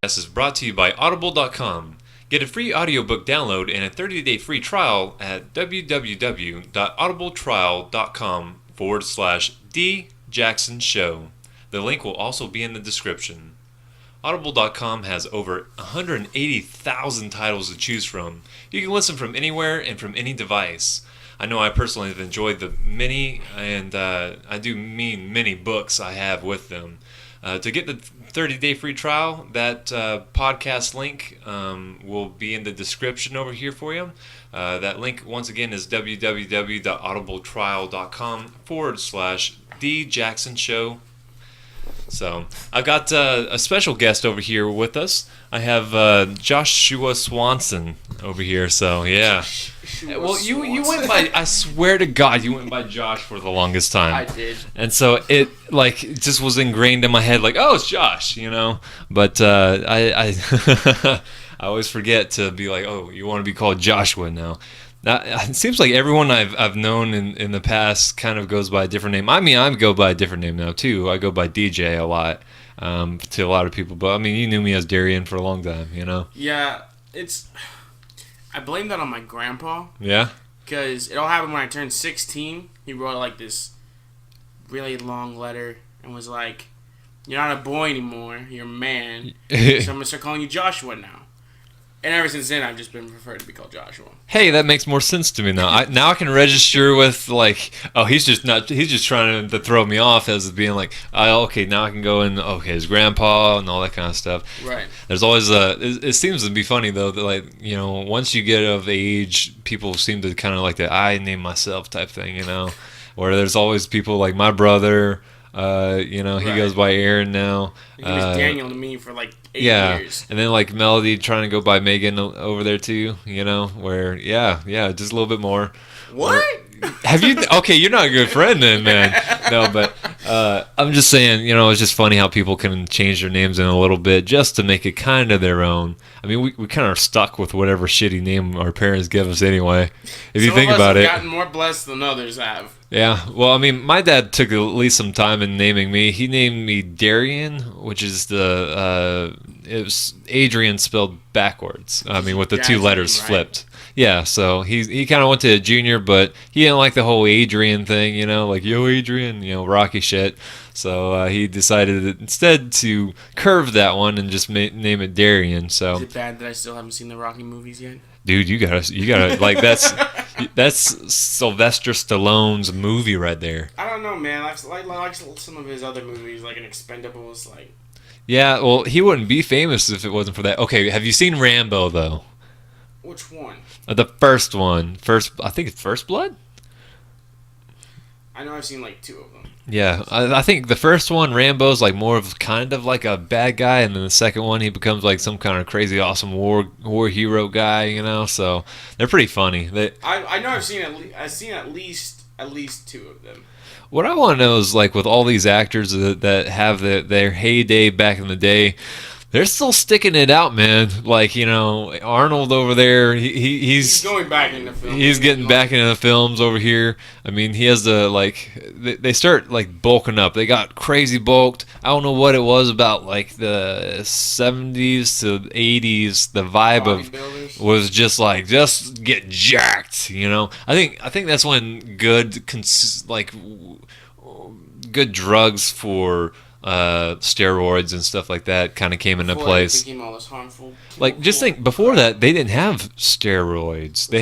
This is brought to you by Audible.com. Get a free audiobook download and a 30-day free trial at www.audibletrial.com/DJacksonShow. The link will also be in the description. Audible.com has over 180,000 titles to choose from. You can listen from anywhere and from any device. I know I personally have enjoyed the many, and I do mean many books I have with them. To get the 30-day free trial, that podcast link will be in the description over here for you. That link, once again, is www.audibletrial.com/DJacksonShow. So, I've got a special guest over here with us. I have Joshua Swanson over here, so yeah. Well, you went by, I swear to God, you went by Josh for the longest time. I did. And so it just was ingrained in my head, like, oh, it's Josh, you know? But I I always forget to be like, oh, you want to be called Joshua now. Now, it seems like everyone I've known in the past kind of goes by a different name. I mean, I go by a different name now, too. I go by DJ a lot to a lot of people. But, I mean, you knew me as Darian for a long time, you know? Yeah, I blame that on my grandpa. Yeah? Because it all happened when I turned 16. He wrote, like, this really long letter and was like, you're not a boy anymore. You're a man. So I'm going to start calling you Joshua now. And ever since then, I've just been preferred to be called Joshua. Hey, that makes more sense to me now. Now I can register with, like, oh, he's just trying to throw me off as being like, okay, now I can go in, okay, his grandpa and all that kind of stuff. Right. There's always it seems to be funny, though, that, like, you know, once you get of age, people seem to kind of like the I name myself type thing, you know, where there's always people like my brother, you know, he goes by Aaron now. He was Daniel to me for like 8 years. And then like Melody trying to go by Megan over there too, you know, where just a little bit more. What? Have you? Okay, you're not a good friend then, man. No, but I'm just saying, you know, it's just funny how people can change their names in a little bit just to make it kind of their own. I mean, we kind of are stuck with whatever shitty name our parents give us anyway. If you think about it, some of us have gotten more blessed than others have. Yeah, well, I mean, my dad took at least some time in naming me. He named me Darian, which is it was Adrian spelled backwards. I mean, with the two letters flipped. Yeah, so he kind of went to a junior, but he didn't like the whole Adrian thing, you know, like, yo, Adrian, you know, Rocky shit. So he decided instead to curve that one and just name it Darian. So is it bad that I still haven't seen the Rocky movies yet? Dude, you gotta like that's Sylvester Stallone's movie right there. I don't know, man. I like some of his other movies, like an Expendables, like. Yeah, well, he wouldn't be famous if it wasn't for that. Okay, have you seen Rambo though? Which one? The first one. I think it's First Blood? I know I've seen like 2 of them. Yeah, I think the first one, Rambo's like more of kind of like a bad guy, and then the second one, he becomes like some kind of crazy awesome war hero guy, you know. So they're pretty funny. I know I've seen at least 2 of them. What I want to know is, like, with all these actors that have their heyday back in the day, they're still sticking it out, man. Like, you know, Arnold over there, he's going back into films. He's getting back into the films over here. I mean, he has they start, like, bulking up. They got crazy bulked. I don't know what it was about, like, the 70s to 80s. The vibe was just, like, just get jacked, you know? I think that's when good drugs for steroids and stuff like that kind of came into place. Became all this harmful. Like, just think, before that, they didn't have steroids. They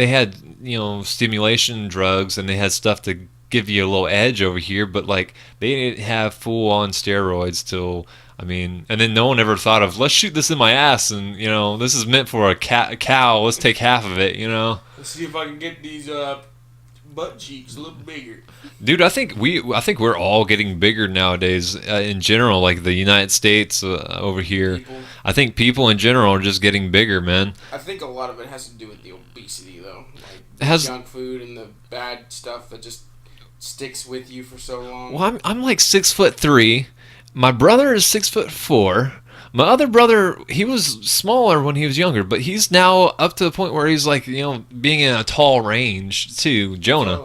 had you know, stimulation drugs, and they had stuff to give you a little edge over here, but like they didn't have full on steroids till. I mean, and then no one ever thought of, let's shoot this in my ass, and, you know, this is meant for a cow. Let's take half of it, you know. Let's see if I can get these butt cheeks a little bigger. Dude, I think we're all getting bigger nowadays in general, like the United States over here. I think people in general are just getting bigger, man. I think a lot of it has to do with the obesity, though. Like junk food and the bad stuff that just sticks with you for so long. Well, I'm like 6'3". My brother is 6'4". My other brother, he was smaller when he was younger, but he's now up to the point where he's like, you know, being in a tall range too. Jonah.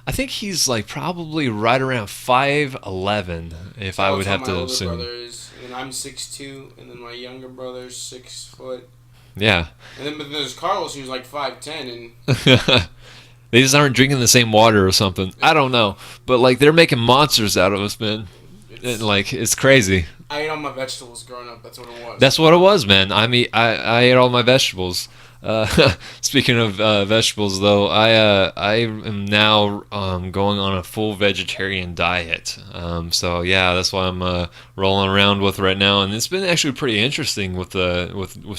I think he's like probably right around 5'11", if I would have to assume. My older brothers, and I'm 6'2", and then my younger brother's 6 foot. Yeah. And then but there's Carlos, who's like 5'10", and they just aren't drinking the same water or something. I don't know, but like they're making monsters out of us, man. Like it's crazy. I ate all my vegetables growing up. That's what it was. That's what it was, man. I ate all my vegetables. Speaking of vegetables, though, I am now going on a full vegetarian diet. So yeah, that's what I'm rolling around with right now, and it's been actually pretty interesting with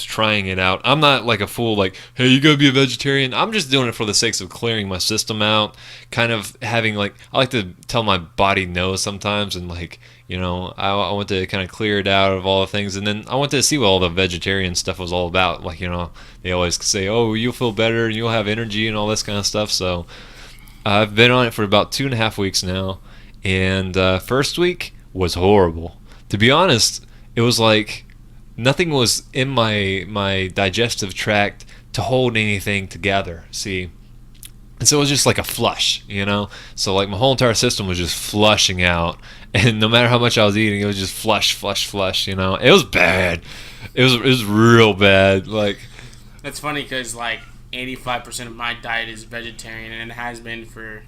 trying it out. I'm not like a fool, like, hey, you gotta be a vegetarian. I'm just doing it for the sake of clearing my system out, kind of having like I like to tell my body no sometimes, and like. I want to kind of clear it out of all the things, and then I want to see what all the vegetarian stuff was all about. Like, they always say, oh, you'll feel better and you'll have energy and all this kind of stuff. So I've been on it for about 2.5 weeks now, and first week was horrible. To be honest, it was like nothing was in my digestive tract to hold anything together. See? And so it was just like a flush, So like my whole entire system was just flushing out. And no matter how much I was eating, it was just flush. It was bad. It was real bad. Like, that's funny because like 85% of my diet is vegetarian, and it has been for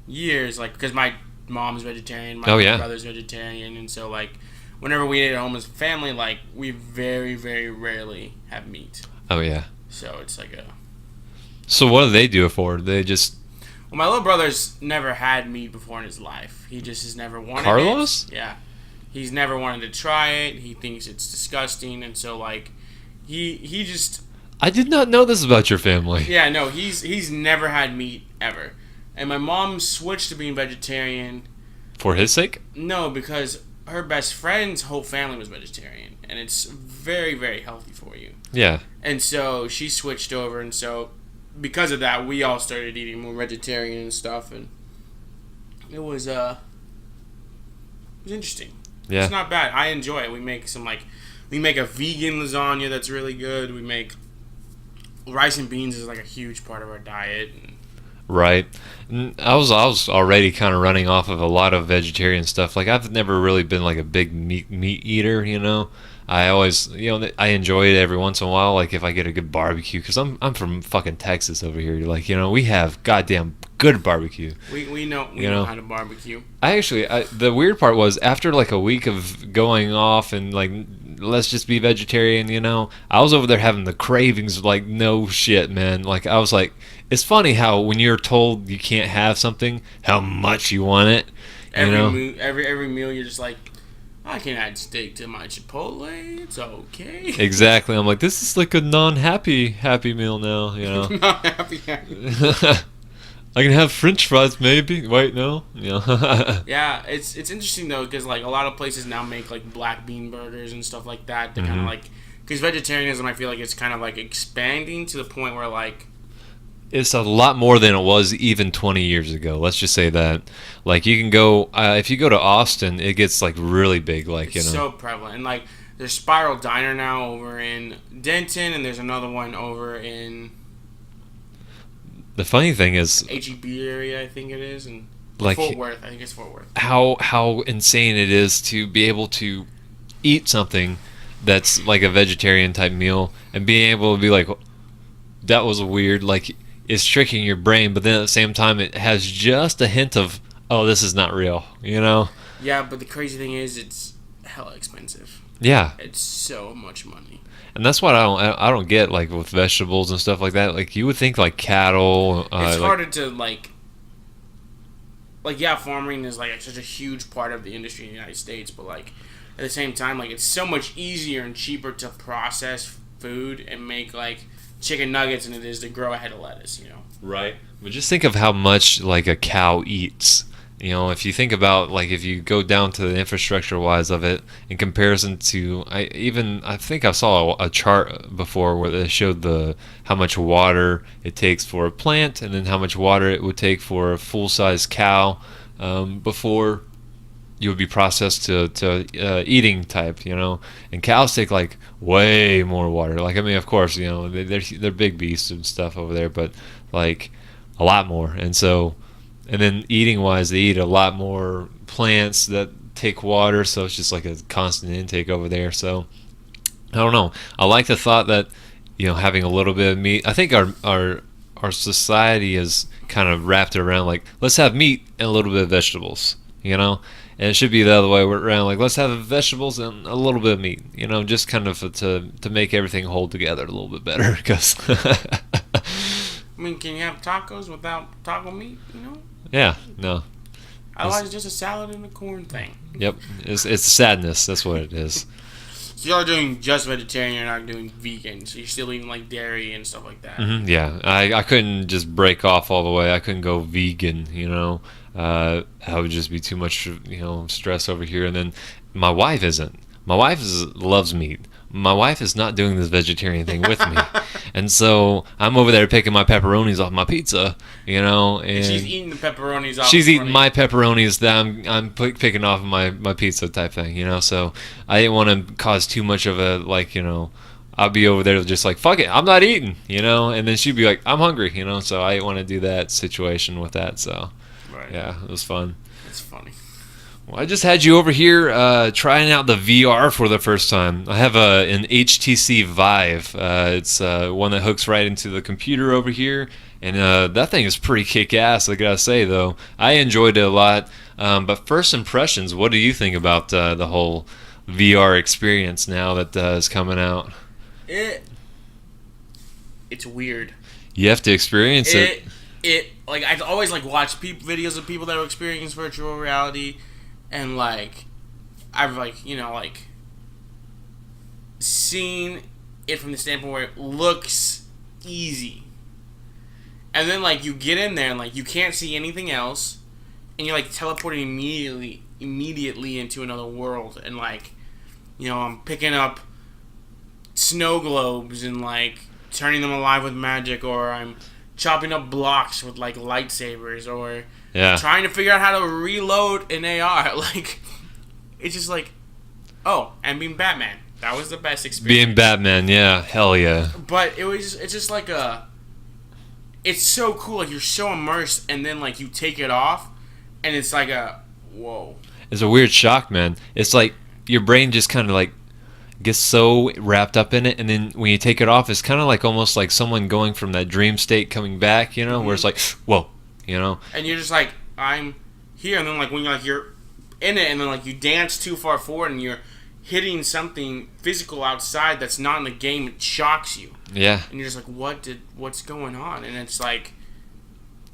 years. Like, because my mom's vegetarian, my brother's vegetarian, and so like whenever we eat at home as a family, like we very, very rarely have meat. Oh yeah. So it's like a. So what do they do it for? They just. Well, my little brother's never had meat before in his life. He just has never wanted Carlos? it. Yeah. He's never wanted to try it. He thinks it's disgusting, and so like he just I did not know this about your family. Yeah, no, he's never had meat ever. And my mom switched to being vegetarian for his sake? No, because her best friend's whole family was vegetarian, and it's very, very healthy for you. Yeah. And so she switched over, and so because of that, we all started eating more vegetarian and stuff, and it was interesting. Yeah. It's not bad. I enjoy it. We make a vegan lasagna that's really good. We make rice and beans is like a huge part of our diet. Right. I was already kind of running off of a lot of vegetarian stuff. Like I've never really been like a big meat eater, I always, I enjoy it every once in a while, like if I get a good barbecue, because I'm from fucking Texas over here. Like, we have goddamn good barbecue. We know how to barbecue. The weird part was after like a week of going off and like, let's just be vegetarian, I was over there having the cravings like no shit, man. Like I was like, it's funny how when you're told you can't have something, how much you want it. Every meal you're just like, I can add steak to my Chipotle. It's okay. Exactly. I'm like, this is like a non-happy meal now. Not happy. I can have French fries, maybe. Wait, no. Yeah, it's interesting though, because like a lot of places now make like black bean burgers and stuff like that. To kind of like, because vegetarianism, I feel like it's kind of like expanding to the point where like. It's a lot more than it was even 20 years ago. Let's just say that. Like, you can go, if you go to Austin, it gets, like, really big. Like, it's so prevalent. And, like, there's Spiral Diner now over in Denton, and there's another one over in... The funny thing is... H-E-B area, I think it is, and like Fort Worth. I think it's Fort Worth. How insane it is to be able to eat something that's, like, a vegetarian-type meal, and being able to be like, that was weird, like... It's tricking your brain, but then at the same time, it has just a hint of, oh, this is not real, Yeah, but the crazy thing is, it's hella expensive. Yeah. It's so much money. And that's what I don't get, like, with vegetables and stuff like that. Like, you would think, like, cattle... it's harder to, like, yeah, farming is, like, such a huge part of the industry in the United States, but, like, at the same time, like, it's so much easier and cheaper to process food and make, like... chicken nuggets than it is to grow a head of lettuce, Right. But just think of how much like a cow eats. If you think about like if you go down to the infrastructure wise of it in comparison to I think I saw a chart before where they showed how much water it takes for a plant and then how much water it would take for a full size cow before you would be processed to eating type, and cows take like way more water. Like, I mean, of course, they're big beasts and stuff over there, but like a lot more. And so And then eating wise, they eat a lot more plants that take water, so it's just like a constant intake over there. So I don't know. I like the thought that, having a little bit of meat. I think our society is kind of wrapped around like, let's have meat and a little bit of vegetables, and it should be the other way around, like, let's have vegetables and a little bit of meat, just kind of to make everything hold together a little bit better. Because I mean, can you have tacos without taco meat? Yeah, no. Otherwise, it's just a salad and a corn thing. Yep, it's sadness. That's what it is. So y'all are doing just vegetarian. You're not doing vegan. So you're still eating like dairy and stuff like that. Mm-hmm, yeah, I couldn't just break off all the way. I couldn't go vegan. I would just be too much, stress over here. And then my wife isn't. My wife loves meat. My wife is not doing this vegetarian thing with me. And so I'm over there picking my pepperonis off my pizza, and she's eating the pepperonis off. She's eating my pepperonis that I'm picking off of my pizza type thing, So I didn't want to cause too much of a, I'll be over there just like, fuck it, I'm not eating, and then she'd be like, I'm hungry, So I didn't want to do that situation with that, so right. Yeah, it was fun. It's funny. Well, I just had you over here trying out the VR for the first time. I have an HTC Vive. It's one that hooks right into the computer over here, and that thing is pretty kick-ass, I gotta say, though. I enjoyed it a lot. But first impressions, what do you think about the whole VR experience now that is coming out? It's weird. You have to experience it. I always watch videos of people that have experienced virtual reality. And I've seen it from the standpoint where it looks easy, and then you get in there and you can't see anything else, and you're teleporting immediately into another world, and I'm picking up snow globes and turning them alive with magic, or I'm chopping up blocks with lightsabers, or trying to figure out how to reload an AR. It's just and being Batman. That was the best experience. Being Batman, yeah, hell yeah. But it's just it's so cool. You're so immersed, and then you take it off, and it's whoa. It's a weird shock, man. It's your brain just kind of gets so wrapped up in it, and then when you take it off, it's kind of almost like someone going from that dream state coming back, Mm-hmm. where it's whoa. And you're just I'm here, and then when you're in it, and then you dance too far forward, and you're hitting something physical outside that's not in the game, it shocks you. Yeah. And you're just what's going on? And it's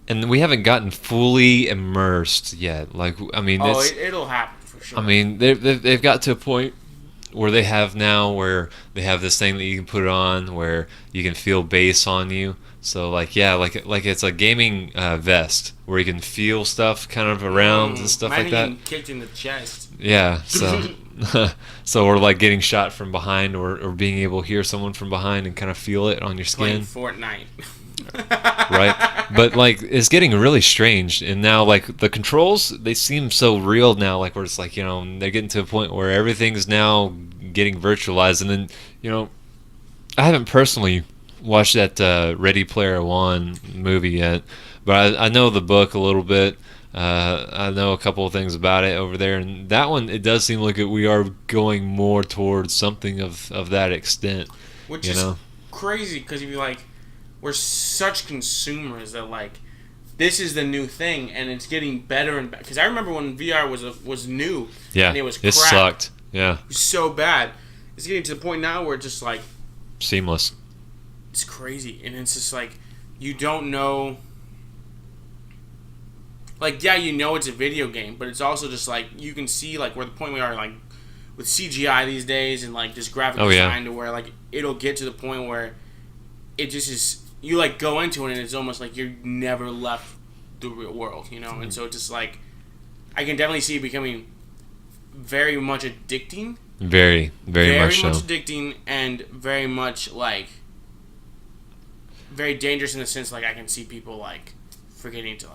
and we haven't gotten fully immersed yet. It'll happen for sure. I mean, they've got to a point where they have this thing that you can put on where you can feel bass on you. So it's a gaming vest where you can feel stuff kind of around and stuff like that. Kicked in the chest. Yeah, so so we're getting shot from behind, or being able to hear someone from behind and kind of feel it on your skin. Playing Fortnite. Right, but it's getting really strange, and now the controls, they seem so real now. Where it's they're getting to a point where everything's now getting virtualized, and then I haven't personally watched that Ready Player One movie yet, but I know the book a little bit. I know a couple of things about it over there, and that one, it does seem like we are going more towards something of that extent. Which is crazy, because if you we're such consumers that this is the new thing, and it's getting better and better. Because I remember when VR was new, yeah, and it was crap. It sucked. Yeah, it was so bad. It's getting to the point now where it's just seamless. It's crazy, and it's just you don't know. It's a video game, but it's also just you can see where the point we are with CGI these days, and just graphic design, to where it'll get to the point where it just is, you go into it and it's almost you're never left the real world, and so it's just I can definitely see it becoming very much addicting. Very, very much so. Very much addicting, and very much very dangerous in the sense I can see people forgetting to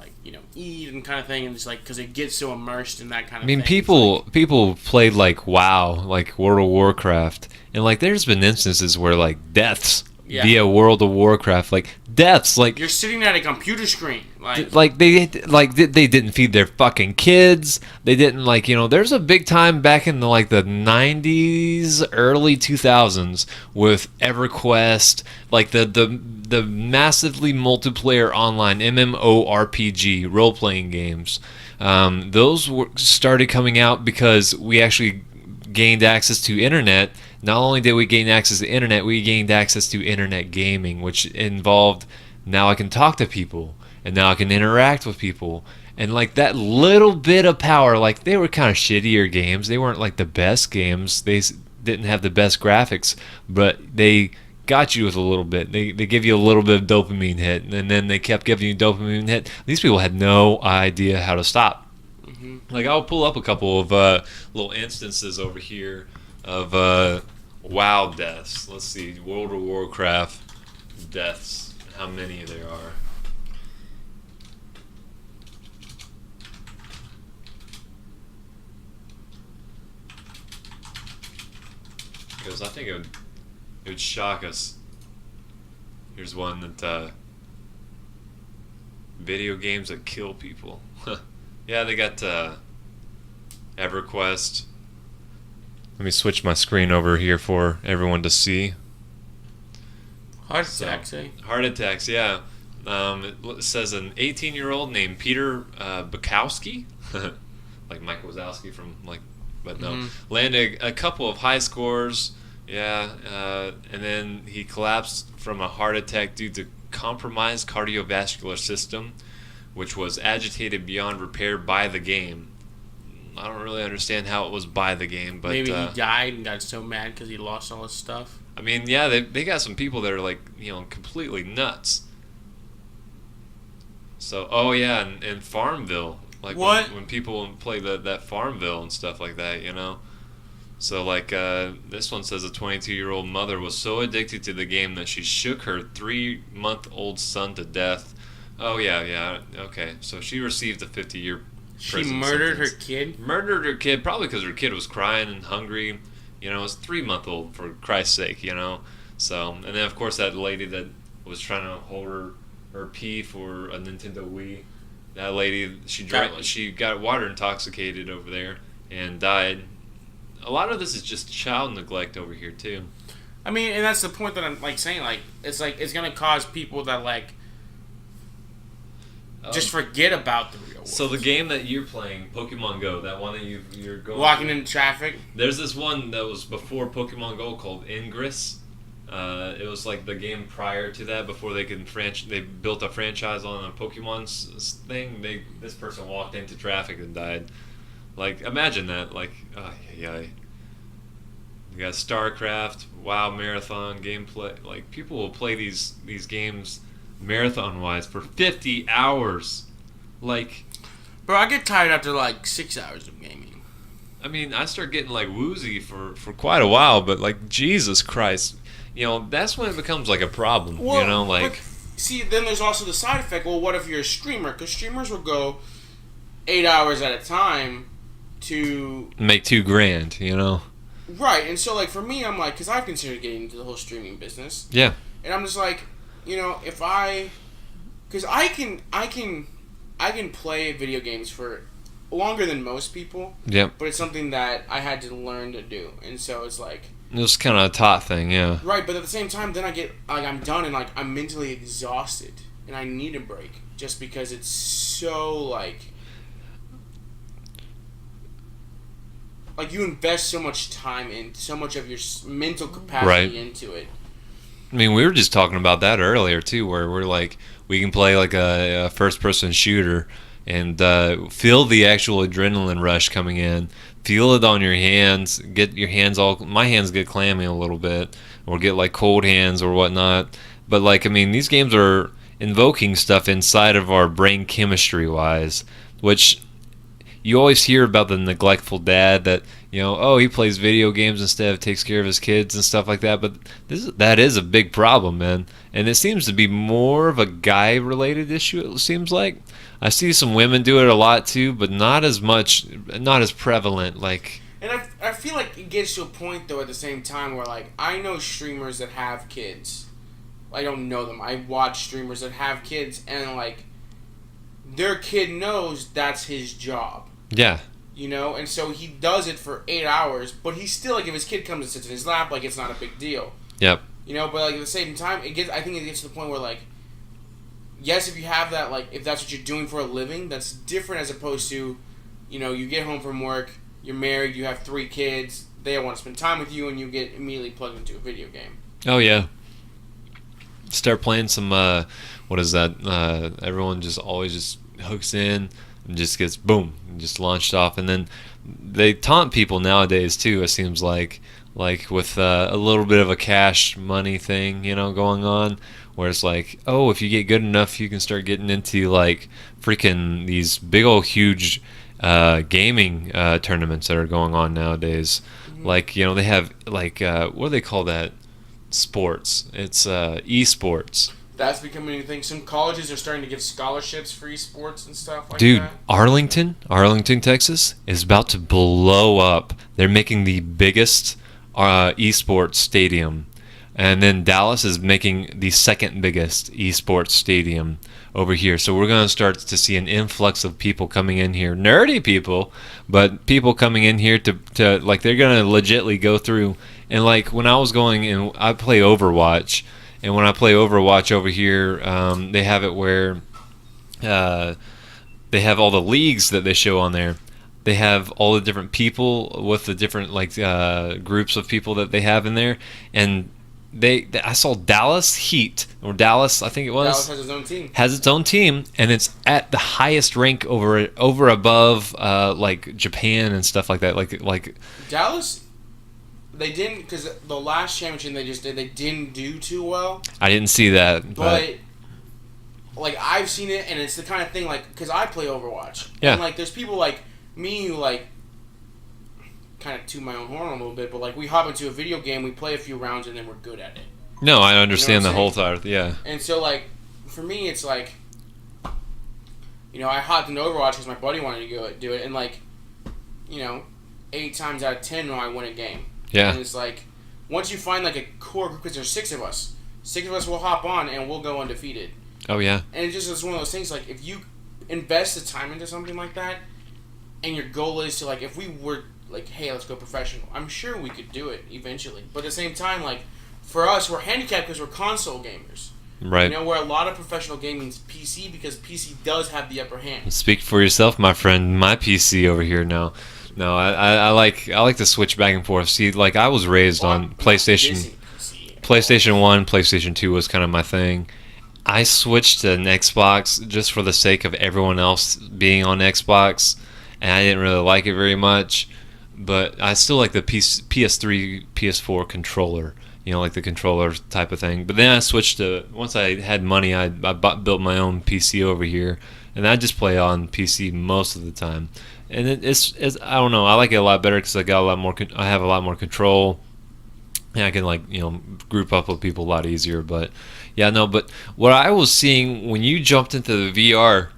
eat and kind of thing, and just because it gets so immersed in that kind of thing. I mean, people played WoW, World of Warcraft, and there's been instances where deaths via World of Warcraft, deaths, you're sitting at a computer screen, They didn't feed their fucking kids. They didn't there's a big time back in the 90s, early 2000s with EverQuest, the massively multiplayer online MMORPG role playing games. Those started coming out because we actually gained access to internet. Not only did we gain access to internet, we gained access to internet gaming, which involved now I can talk to people and now I can interact with people. And that little bit of power, they were kind of shittier games. They weren't the best games. They didn't have the best graphics, but they got you with a little bit. They give you a little bit of dopamine hit, and then they kept giving you dopamine hit. These people had no idea how to stop. Mm-hmm. I'll pull up a couple of little instances over here of WoW deaths. Let's see, World of Warcraft deaths, how many there are. Because I think it would shock us. Here's one that video games that kill people. Yeah, they got EverQuest. Let me switch my screen over here for everyone to see. Heart attacks, eh? Heart attacks, yeah. It says an 18-year-old named Peter Bukowski, like Mike Wazowski from but no, landed a couple of high scores. Yeah, and then he collapsed from a heart attack due to compromised cardiovascular system, which was agitated beyond repair by the game. I don't really understand how it was by the game, but maybe he died and got so mad because he lost all his stuff. I mean, yeah, they got some people that are completely nuts. So, oh yeah, and Farmville, what? When people play that Farmville and stuff like that, So this one says a 22-year-old mother was so addicted to the game that she shook her 3-month-old son to death. Oh yeah, okay. So she received a 50-year prison She murdered sentence. her kid? Murdered her kid, probably because her kid was crying and hungry. It's 3-month-old, for Christ's sake, So, and then of course that lady that was trying to hold her pee for a Nintendo Wii. That lady, she got water intoxicated over there and died. A lot of this is just child neglect over here too. I mean, and that's the point that I'm saying. It's gonna cause people that just forget about the real world. So the game that you're playing, Pokemon Go, that one that you're going walking in traffic. There's this one that was before Pokemon Go called Ingress. It was the game prior to that, before they built a franchise on a Pokemon thing. This person walked into traffic and died. Imagine that. You got StarCraft, WoW Marathon gameplay. People will play these games marathon-wise for 50 hours. Bro, I get tired after 6 hours of gaming. I mean, I start getting woozy for quite a while, but Jesus Christ. That's when it becomes a problem. Well, but see, then there's also the side effect. Well, what if you're a streamer? Because streamers will go 8 hours at a time to make $2,000. Right, and so for me, I'm because I've considered getting into the whole streaming business. Yeah. And I'm just if because I can play video games for longer than most people. Yeah. But it's something that I had to learn to do, and so it's it was kind of a taught thing, yeah. Right, but at the same time, then I get I'm done and I'm mentally exhausted, and I need a break just because it's so you invest so much time in so much of your mental capacity into it. I mean, we were just talking about that earlier too, where we're we can play a first-person shooter and feel the actual adrenaline rush coming in. Feel it on your hands. Get your hands my hands get clammy a little bit, or get cold hands or whatnot. But I mean, these games are invoking stuff inside of our brain chemistry-wise, which you always hear about the neglectful dad that he plays video games instead of takes care of his kids and stuff like that. But that is a big problem, man, and it seems to be more of a guy-related issue. It seems like I see some women do it a lot too, but not as much, not as prevalent. And I feel it gets to a point though at the same time where I know streamers that have kids. I don't know them. I watch streamers that have kids, and their kid knows that's his job. Yeah. You know, and so he does it for 8 hours, but he's still like, if his kid comes and sits in his lap, like, it's not a big deal. Yep. You know, but like at the same time, I think it gets to the point where, like, yes, if you have that, like, if that's what you're doing for a living, that's different as opposed to, you know, you get home from work, you're married, you have 3 kids, they want to spend time with you, and you get immediately plugged into a video game. Oh yeah. Start playing some. What is that? Everyone just always just hooks in and just gets boom, and just launched off, and then they taunt people nowadays too. It seems like with a little bit of a cash money thing, you know, going on, where it's like, oh, if you get good enough, you can start getting into like freaking these big old huge gaming tournaments that are going on nowadays. Mm-hmm. Like, you know, they have like what do they call that? Sports. It's esports. That's becoming a thing. Some colleges are starting to give scholarships for esports and stuff like Dude, that. Arlington, Texas is about to blow up. They're making the biggest esports stadium. And then Dallas is making the second biggest esports stadium over here. So we're going to start to see an influx of people coming in here. Nerdy people, but people coming in here to like, they're going to legitly go through. And like when I was going and I play Overwatch, and when I play Overwatch over here, they have it where they have all the leagues that they show on there. They have all the different people with the different like groups of people that they have in there, and I saw Dallas Heat, or Dallas, I think it was. Dallas has its own team. Has its own team, and it's at the highest rank over above like Japan and stuff like that. Like Dallas. They didn't, because the last championship they just did, they didn't do too well. I didn't see that, but like I've seen it, and it's the kind of thing like, because I play Overwatch, yeah, and like there's people like me who like kind of toot my own horn a little bit, but like we hop into a video game, we play a few rounds, and then we're good at it. No, I understand, you know, the whole thing. Yeah. And so like for me, it's like, you know, I hopped into Overwatch because my buddy wanted to go do it, and like, you know, 8 times out of 10 I win a game. Yeah. And it's like, once you find like a core group, because there's 6 of us will hop on and we'll go undefeated. Oh yeah. And it's one of those things, like if you invest the time into something like that, and your goal is to like, if we were like, hey, let's go professional, I'm sure we could do it eventually. But at the same time, like for us, we're handicapped because we're console gamers. Right. You know, where a lot of professional gaming is PC, because PC does have the upper hand. Speak for yourself, my friend. My PC over here now. No, I like to switch back and forth. See, like I was raised on PlayStation 1, PlayStation 2 was kind of my thing. I switched to an Xbox just for the sake of everyone else being on Xbox, and I didn't really like it very much. But I still like the PS3, PS4 controller. You know, like the controller type of thing. But then I switched to, once I had money, I built my own PC over here, and I just play on PC most of the time. And it's I don't know, I like it a lot better because I have a lot more control, and I can, like, you know, group up with people a lot easier. But yeah, no. But what I was seeing when you jumped into the VR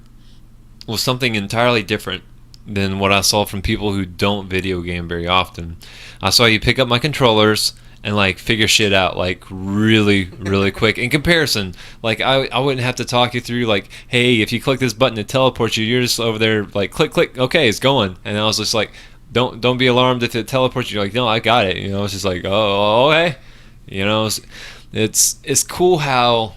was something entirely different than what I saw from people who don't video game very often. I saw you pick up my controllers and like figure shit out like really, really quick. In comparison, like I wouldn't have to talk you through like, hey, if you click this button to teleport you, you're just over there like click, okay, it's going. And I was just like, don't be alarmed if it teleports you. You're like, no, I got it. You know, it's just like, oh, okay. You know, it's cool how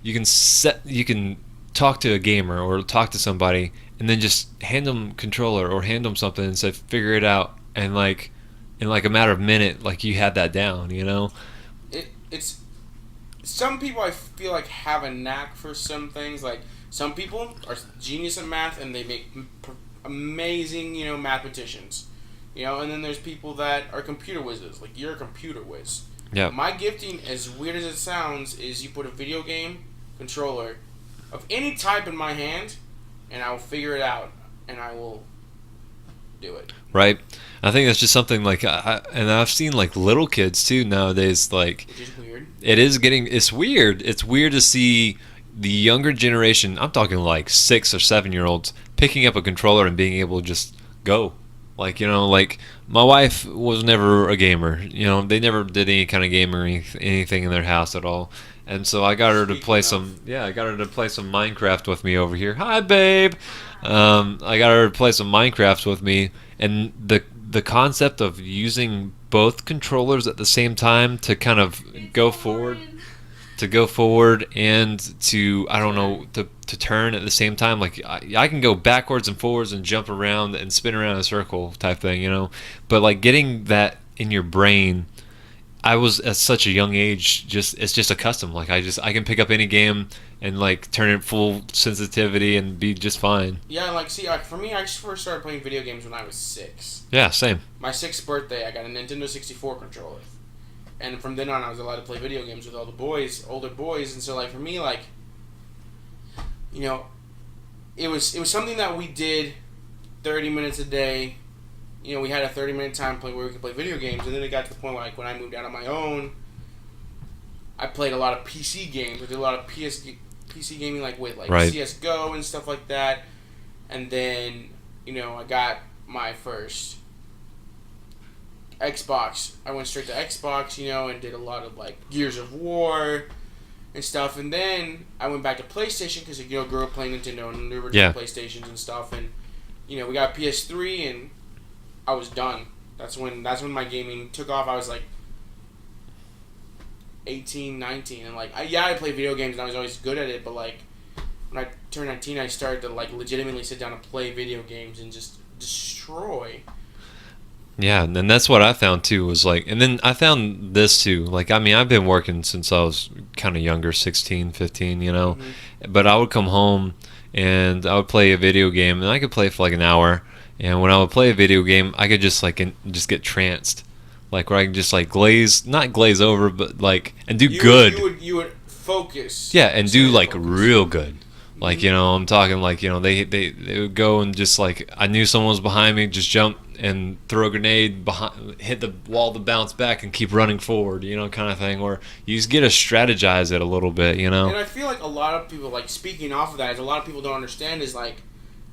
you can talk to a gamer or talk to somebody and then just hand them controller or hand them something and say, figure it out, and like in like a matter of a minute, like you had that down, you know? It's some people I feel like have a knack for some things. Like some people are genius at math and they make amazing, you know, mathematicians. You know, and then there's people that are computer whizzes. Like you're a computer whiz. Yeah. My gifting, as weird as it sounds, is you put a video game controller of any type in my hand, and I will figure it out, and I will do it. Right. I think that's just something like, and I've seen like little kids too nowadays. Like, which is weird. It's weird. It's weird to see the younger generation. I'm talking like 6 or 7 year olds picking up a controller and being able to just go. Like, like my wife was never a gamer. They never did any kind of game or anything in their house at all. And so I got her to play I got her to play some Minecraft with me over here. Hi, babe. I got her to play some Minecraft with me, and the concept of using both controllers at the same time to kind of go forward and to, I don't know, to turn at the same time. Like I can go backwards and forwards and jump around and spin around in a circle type thing, but like getting that in your brain, I was at such a young age, it's just a custom. Like I can pick up any game and like turn it full sensitivity and be just fine. Yeah, like see, like for me, I first started playing video games when I was 6. Yeah, same. My 6th birthday, I got a Nintendo 64 controller. And from then on, I was allowed to play video games with all the boys, older boys. And so, like, for me, like, it was something that we did 30 minutes a day. We had a 30-minute time play where we could play video games. And then it got to the point where, like, when I moved out on my own, I played a lot of PC games. I did a lot of PC gaming, like, with, like, right. CSGO and stuff like that. And then, I got my first Xbox. I went straight to Xbox, and did a lot of like Gears of War and stuff. And then I went back to PlayStation because grew up playing Nintendo and original PlayStations and stuff. And we got PS3 and I was done. That's when my gaming took off. I was like 18, 19, and like I played video games and I was always good at it. But like when I turned 19, I started to like legitimately sit down and play video games and just destroy. Yeah, and that's what I found too, was like, and then I found this too, like, I mean, I've been working since I was kind of younger, 16, 15, Mm-hmm. but I would come home and I would play a video game, and I could play for like an hour, and when I would play a video game, I could just like, just get tranced, like, where I could just like not glaze over, but like, and do good. You would focus. Yeah, and do like real good. Like, I'm talking like, they would go and just like, I knew someone was behind me, just jump and throw a grenade behind, hit the wall to bounce back and keep running forward, kind of thing. Or you just get to strategize it a little bit, And I feel like a lot of people, like, speaking off of that, is a lot of people don't understand is like,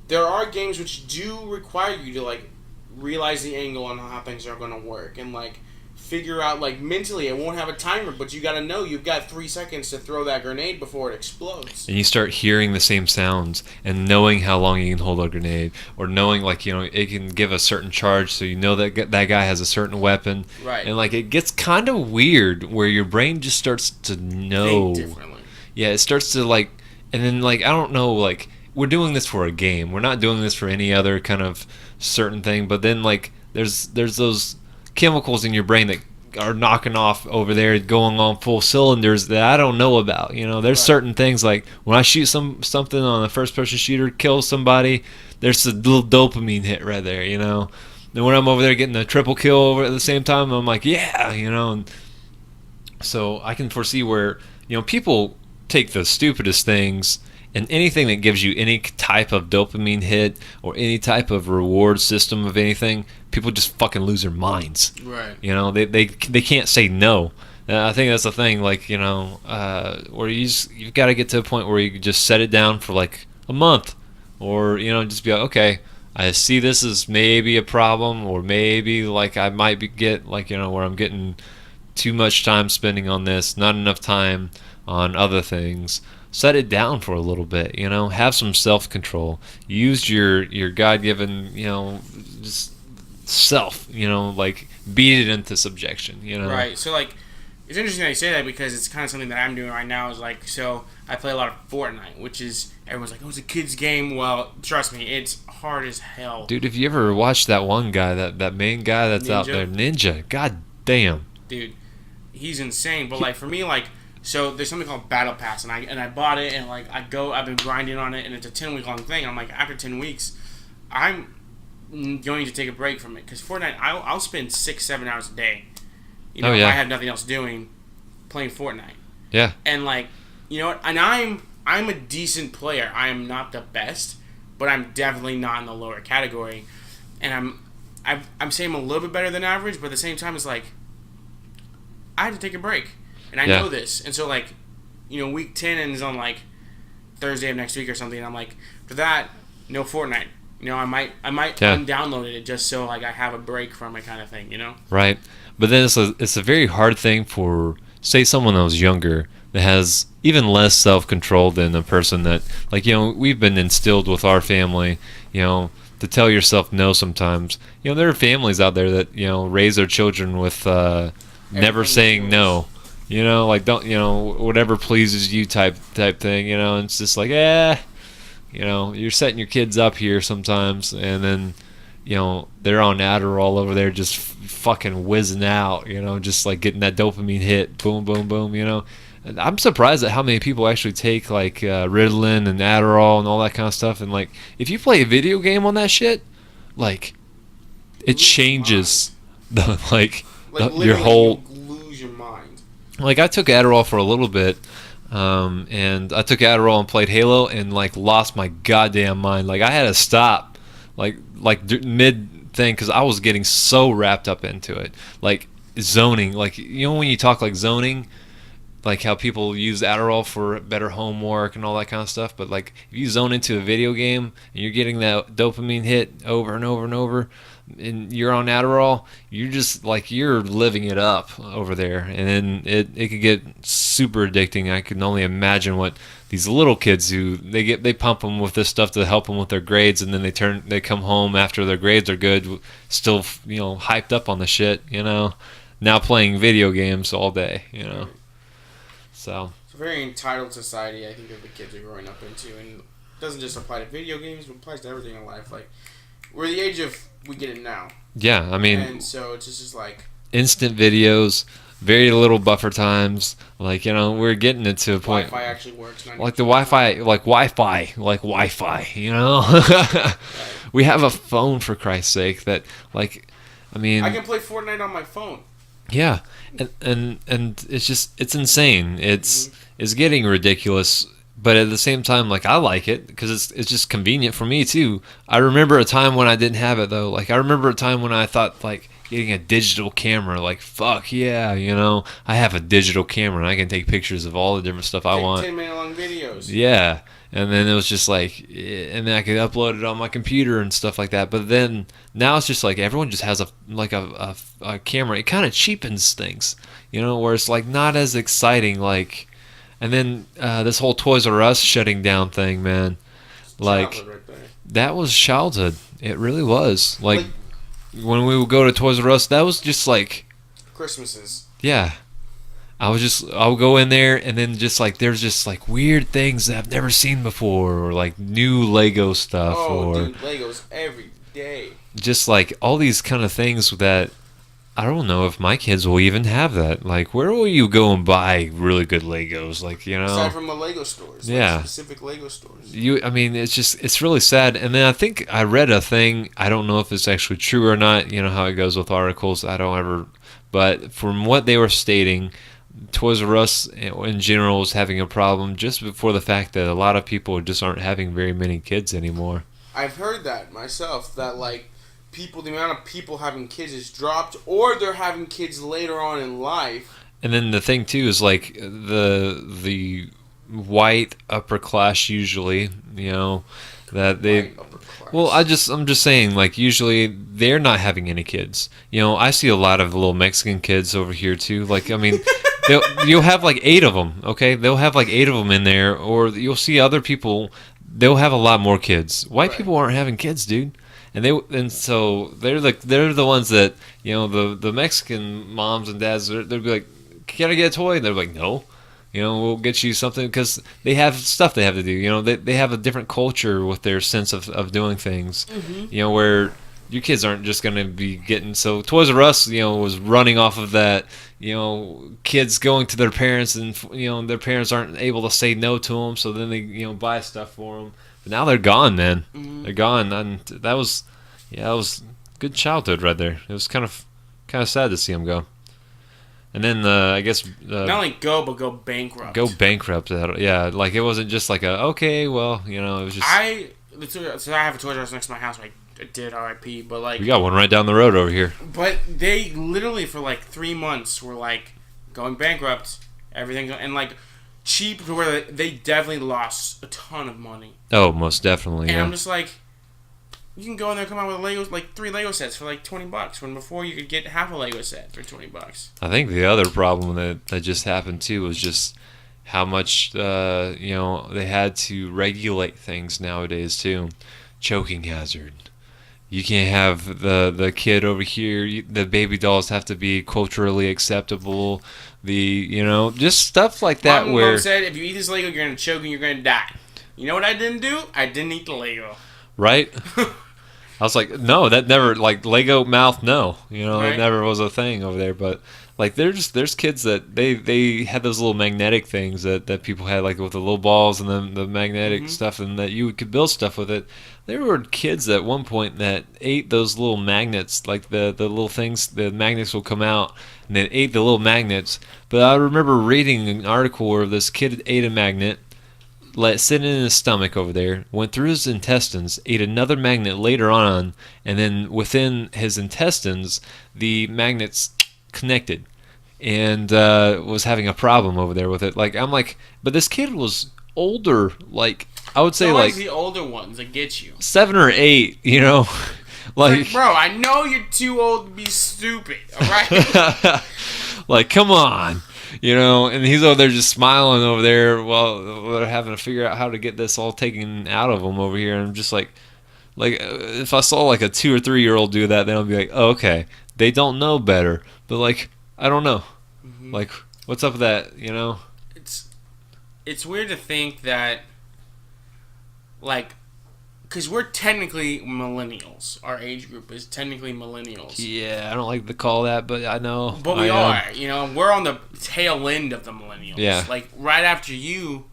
there are games which do require you to like realize the angle on how things are going to work and like figure out, like, mentally it won't have a timer, but you got to know you've got 3 seconds to throw that grenade before it explodes. And you start hearing the same sounds and knowing how long you can hold a grenade, or knowing like, it can give a certain charge, so that guy has a certain weapon. Right. And like it gets kind of weird where your brain just starts to know. Think differently. Yeah, it starts to like, and then like, I don't know, like, we're doing this for a game. We're not doing this for any other kind of certain thing, but then like there's those chemicals in your brain that are knocking off over there, going on full cylinders, that I don't know about. There's certain things, like when I shoot something on a first-person shooter, kill somebody, there's a little dopamine hit right there. Then when I'm over there getting a triple kill over at the same time, I'm like, yeah, And so I can foresee where people take the stupidest things, and anything that gives you any type of dopamine hit or any type of reward system of anything, people just fucking lose their minds. Right. They can't say no. I think that's the thing, like, where you've got to get to a point where you can just set it down for like a month, or just be like, okay, I see this as maybe a problem, or maybe like I might get like, where I'm getting too much time spending on this, not enough time on other things. Set it down for a little bit, have some self-control, use your God-given, just self, like beat it into subjection, Right. So like, it's interesting that you say that, because it's kind of something that I'm doing right now. Is like, so I play a lot of Fortnite, which is, everyone's like, oh, it's a kid's game. Well, trust me, it's hard as hell. Dude, if you ever watched that one guy, that main guy that's out there, Ninja, god damn. Dude, he's insane. But like, for me, like, so there's something called Battle Pass, and I bought it, and like I've been grinding on it, and it's a 10-week long thing. I'm like, after 10 weeks, I'm going to take a break from it, because Fortnite, I'll spend 6-7 hours a day. If I have nothing else doing, playing Fortnite. Yeah. And like, and I'm a decent player. I am not the best, but I'm definitely not in the lower category. And I'm saying I'm a little bit better than average, but at the same time, it's like, I had to take a break. And I know this. And so, like, week 10 ends on, like, Thursday of next week or something. And I'm like, for that, no Fortnite. I might undownload it just so like I have a break from it kind of thing, Right. But then it's a very hard thing for, say, someone that was younger that has even less self-control than a person that, like, we've been instilled with our family, to tell yourself no sometimes. There are families out there that, raise their children with never saying no. Like, don't, whatever pleases you type thing, and it's just like, you're setting your kids up here sometimes, and then, they're on Adderall over there just fucking whizzing out, just like getting that dopamine hit, boom, boom, boom, And I'm surprised at how many people actually take like Ritalin and Adderall and all that kind of stuff, and like, if you play a video game on that shit, like, it changes your whole... You lose your mind. Like, I took Adderall for a little bit, and I took Adderall and played Halo and like lost my goddamn mind. Like, I had to stop like mid thing because I was getting so wrapped up into it, like zoning. Like, when you talk like zoning, like how people use Adderall for better homework and all that kind of stuff, but like if you zone into a video game and you're getting that dopamine hit over and over and over, and you're on Adderall, you're just like, you're living it up over there, and then it could get super addicting. I can only imagine what these little kids do. They pump them with this stuff to help them with their grades, and then they come home after their grades are good, still hyped up on the shit, now playing video games all day, So it's a very entitled society, I think, that the kids are growing up into, and it doesn't just apply to video games, but it applies to everything in life. Like, we're the age of, we get it now. Yeah, I mean, and so it's just like instant videos, very little buffer times. Like, we're getting it to a point. Wi-Fi actually works. Like the Wi-Fi, Right. We have a phone, for Christ's sake, that, like, I mean, I can play Fortnite on my phone. Yeah, and it's insane. It's getting ridiculous, but at the same time, like, I like it because it's just convenient for me too. I remember a time when I didn't have it though. Like, I remember a time when I thought, like, getting a digital camera, like, fuck yeah, I have a digital camera and I can take pictures of all the different stuff I want. 10-minute long videos. Yeah. And then it was just like, and then I could upload it on my computer and stuff like that. But then now it's just like everyone just has a camera. It kind of cheapens things, where it's like not as exciting. Like, and then this whole Toys R Us shutting down thing, man. Like, right there. That was childhood. It really was. Like when we would go to Toys R Us, that was just like Christmases. Yeah. I would go in there, and then just like there's just like weird things that I've never seen before, or like new Lego stuff, dude, Legos every day. Just like all these kind of things that I don't know if my kids will even have that. Like, where will you go and buy really good Legos? Like, aside from the Lego stores, like specific Lego stores. I mean, it's really sad. And then I think I read a thing. I don't know if it's actually true or not. You know how it goes with articles. But from what they were stating, Toys R Us in general is having a problem just before the fact that a lot of people just aren't having very many kids anymore. I've heard that myself, that like the amount of people having kids has dropped, or they're having kids later on in life. And then the thing too is like the white upper class usually, that they. Well, I'm just saying, like, usually they're not having any kids. I see a lot of little Mexican kids over here too. Like, I mean, you'll have like 8 of them. Okay, they'll have like 8 of them in there, or you'll see other people. They'll have a lot more kids. White people aren't having kids, dude. And so they're the ones that the Mexican moms and dads, they'll be like, "Can I get a toy?" And they're like, "No." We'll get you something, because they have stuff they have to do. They have a different culture with their sense of doing things. Mm-hmm. Where your kids aren't just going to be getting. So Toys R Us, was running off of that. Kids going to their parents, and their parents aren't able to say no to them, so then they buy stuff for them. But now they're gone, man. Mm-hmm. They're gone, and that was good childhood right there. It was kind of sad to see them go. And then I guess not only go, but go bankrupt. Go bankrupt. Yeah, like it wasn't just like it was just. So I have a Toys R Us next to my house. I did RIP, but like we got one right down the road over here. But they literally for like 3 months were like going bankrupt, everything, and like cheap to where they definitely lost a ton of money. Oh, most definitely. And yeah. I'm just like, You can go in there and come out with Legos, like 3 Lego sets for like $20. When before you could get half a Lego set for $20. I think the other problem that just happened too was just how much they had to regulate things nowadays too. Choking hazard. You can't have the kid over here. The baby dolls have to be culturally acceptable. Just stuff like that. My where mom said, if you eat this Lego, you're gonna choke and you're gonna die. You know what I didn't do? I didn't eat the Lego. Right. I was like, no, that never, like, Lego mouth, no. Right. It never was a thing over there. But, like, there's kids that they had those little magnetic things that people had, like, with the little balls and then the magnetic stuff, and that you could build stuff with it. There were kids at one point that ate those little magnets, like the little things, the magnets will come out, and they ate the little magnets. But I remember reading an article where this kid ate a magnet, let it sit in his stomach over there, went through his intestines, ate another magnet later on, and then within his intestines, the magnets connected, and was having a problem over there with it. Like, I'm like, but this kid was older, like, I would say, it's like, the older ones that get you. 7 or 8, like, bro, I know you're too old to be stupid, alright? like, come on. And he's over there just smiling over there while they're having to figure out how to get this all taken out of him over here. And I'm just like if I saw like a 2 or 3-year-old do that, then I'll be like, oh, okay, they don't know better. But like, I don't know. Mm-hmm. Like, what's up with that? It's weird to think that, like, because we're technically millennials. Our age group is technically millennials. Yeah, I don't like to call that, but I know. But we are. We're on the tail end of the millennials. Yeah. Like, right after you,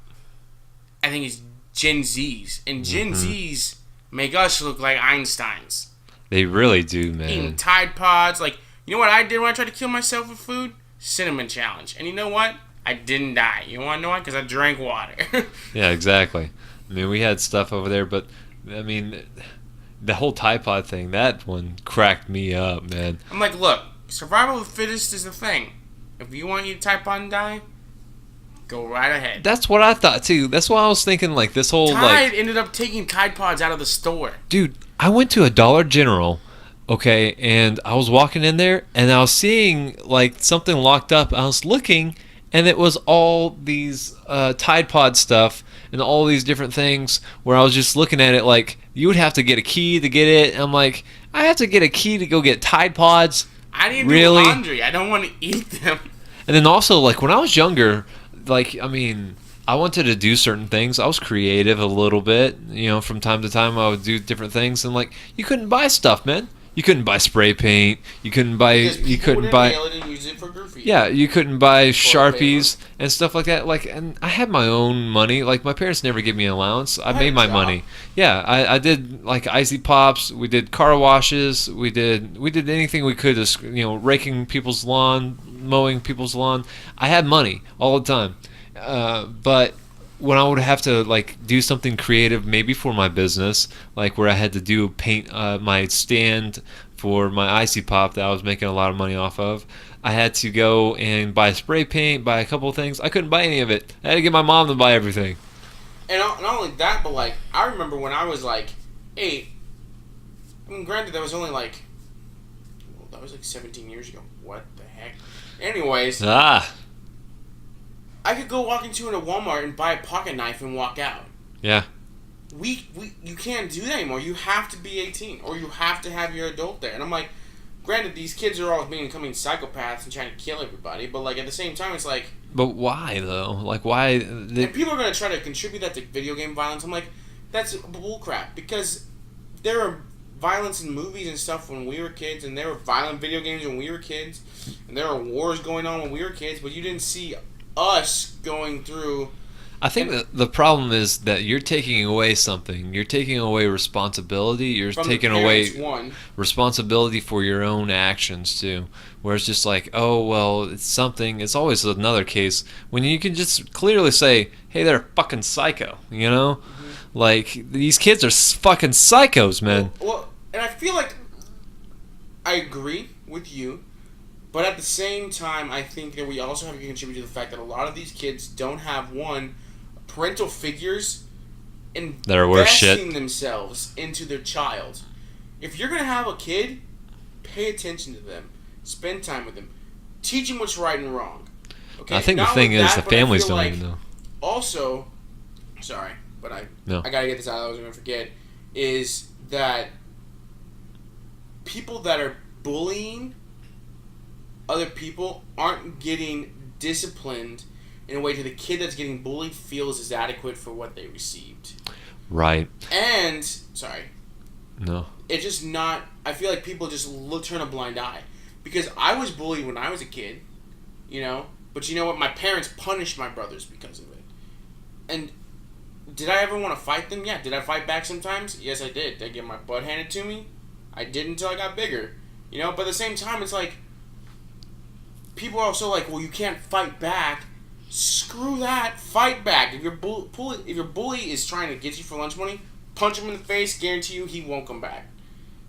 I think it's Gen Zs. And Gen Zs make us look like Einsteins. They really do, man. Eating Tide Pods. Like, you know what I did when I tried to kill myself with food? Cinnamon challenge. And you know what? I didn't die. You want to know why? Because I drank water. Yeah, exactly. I mean, we had stuff over there, but I mean, the whole Tide Pod thing, that one cracked me up, man. I'm like, look, survival of the fittest is the thing. If you want you to Tide Pod and die, go right ahead. That's what I thought, too. That's why I was thinking, like, this whole, Tide ended up taking Tide Pods out of the store. Dude, I went to a Dollar General, okay, and I was walking in there, and I was seeing, like, something locked up. I was looking, and it was all these Tide Pod stuff and all these different things where I was just looking at it like, you would have to get a key to get it. I'm like, I have to get a key to go get Tide Pods? I need to do laundry. I don't want to eat them. And then also, like, when I was younger, like, I mean, I wanted to do certain things. I was creative a little bit. From time to time I would do different things. And, like, you couldn't buy stuff, man. You couldn't buy spray paint. You couldn't buy. You couldn't buy. And use it for graffiti. Yeah, you couldn't buy Sharpies and stuff like that. Like, and I had my own money. Like, my parents never gave me an allowance. I made my money. Yeah, I did like icy pops. We did car washes. We did anything we could. Raking people's lawn, mowing people's lawn. I had money all the time, but when I would have to, like, do something creative, maybe for my business, like where I had to paint my stand for my icy pop that I was making a lot of money off of, I had to go and buy spray paint, buy a couple of things. I couldn't buy any of it. I had to get my mom to buy everything. And not only that, but, like, I remember when I was, like, 8, I mean, granted, that was only, like, that was, like, 17 years ago. What the heck? Anyways. I could go walk into a Walmart and buy a pocket knife and walk out. Yeah. You can't do that anymore. You have to be 18, or you have to have your adult there. And I'm like, granted, these kids are all becoming psychopaths and trying to kill everybody, but, like, at the same time, it's like... But why, though? Like, why... And people are going to try to contribute that to video game violence. I'm like, that's bullcrap, because there are violence in movies and stuff when we were kids, and there were violent video games when we were kids, and there were wars going on when we were kids, but you didn't see us going through... I think that the problem is that you're taking away something. You're taking away responsibility. You're taking away responsibility for your own actions, too. Where it's just like, oh, well, it's something. It's always another case when you can just clearly say, hey, they're fucking psycho, Mm-hmm. Like, these kids are fucking psychos, man. Well, and I feel like I agree with you. But at the same time, I think that we also have to contribute to the fact that a lot of these kids don't have, parental figures that are worth shit. Investing themselves into their child. If you're gonna have a kid, pay attention to them. Spend time with them. Teach them what's right and wrong. Okay. I think the thing is, the families don't even know. Also, sorry, but I gotta get this out. I was gonna forget. Is that people that are bullying other people aren't getting disciplined in a way to the kid that's getting bullied feels is adequate for what they received. Right. And sorry. No. It's just not. I feel like people just turn a blind eye because I was bullied when I was a kid, you know. But you know what? My parents punished my brothers because of it. And did I ever want to fight them? Yeah. Did I fight back sometimes? Yes, I did. Did I get my butt handed to me? I did until I got bigger, you know. But at the same time, it's like people are also like, well, you can't fight back. Screw that. Fight back. If your bully is trying to get you for lunch money, punch him in the face. Guarantee you he won't come back.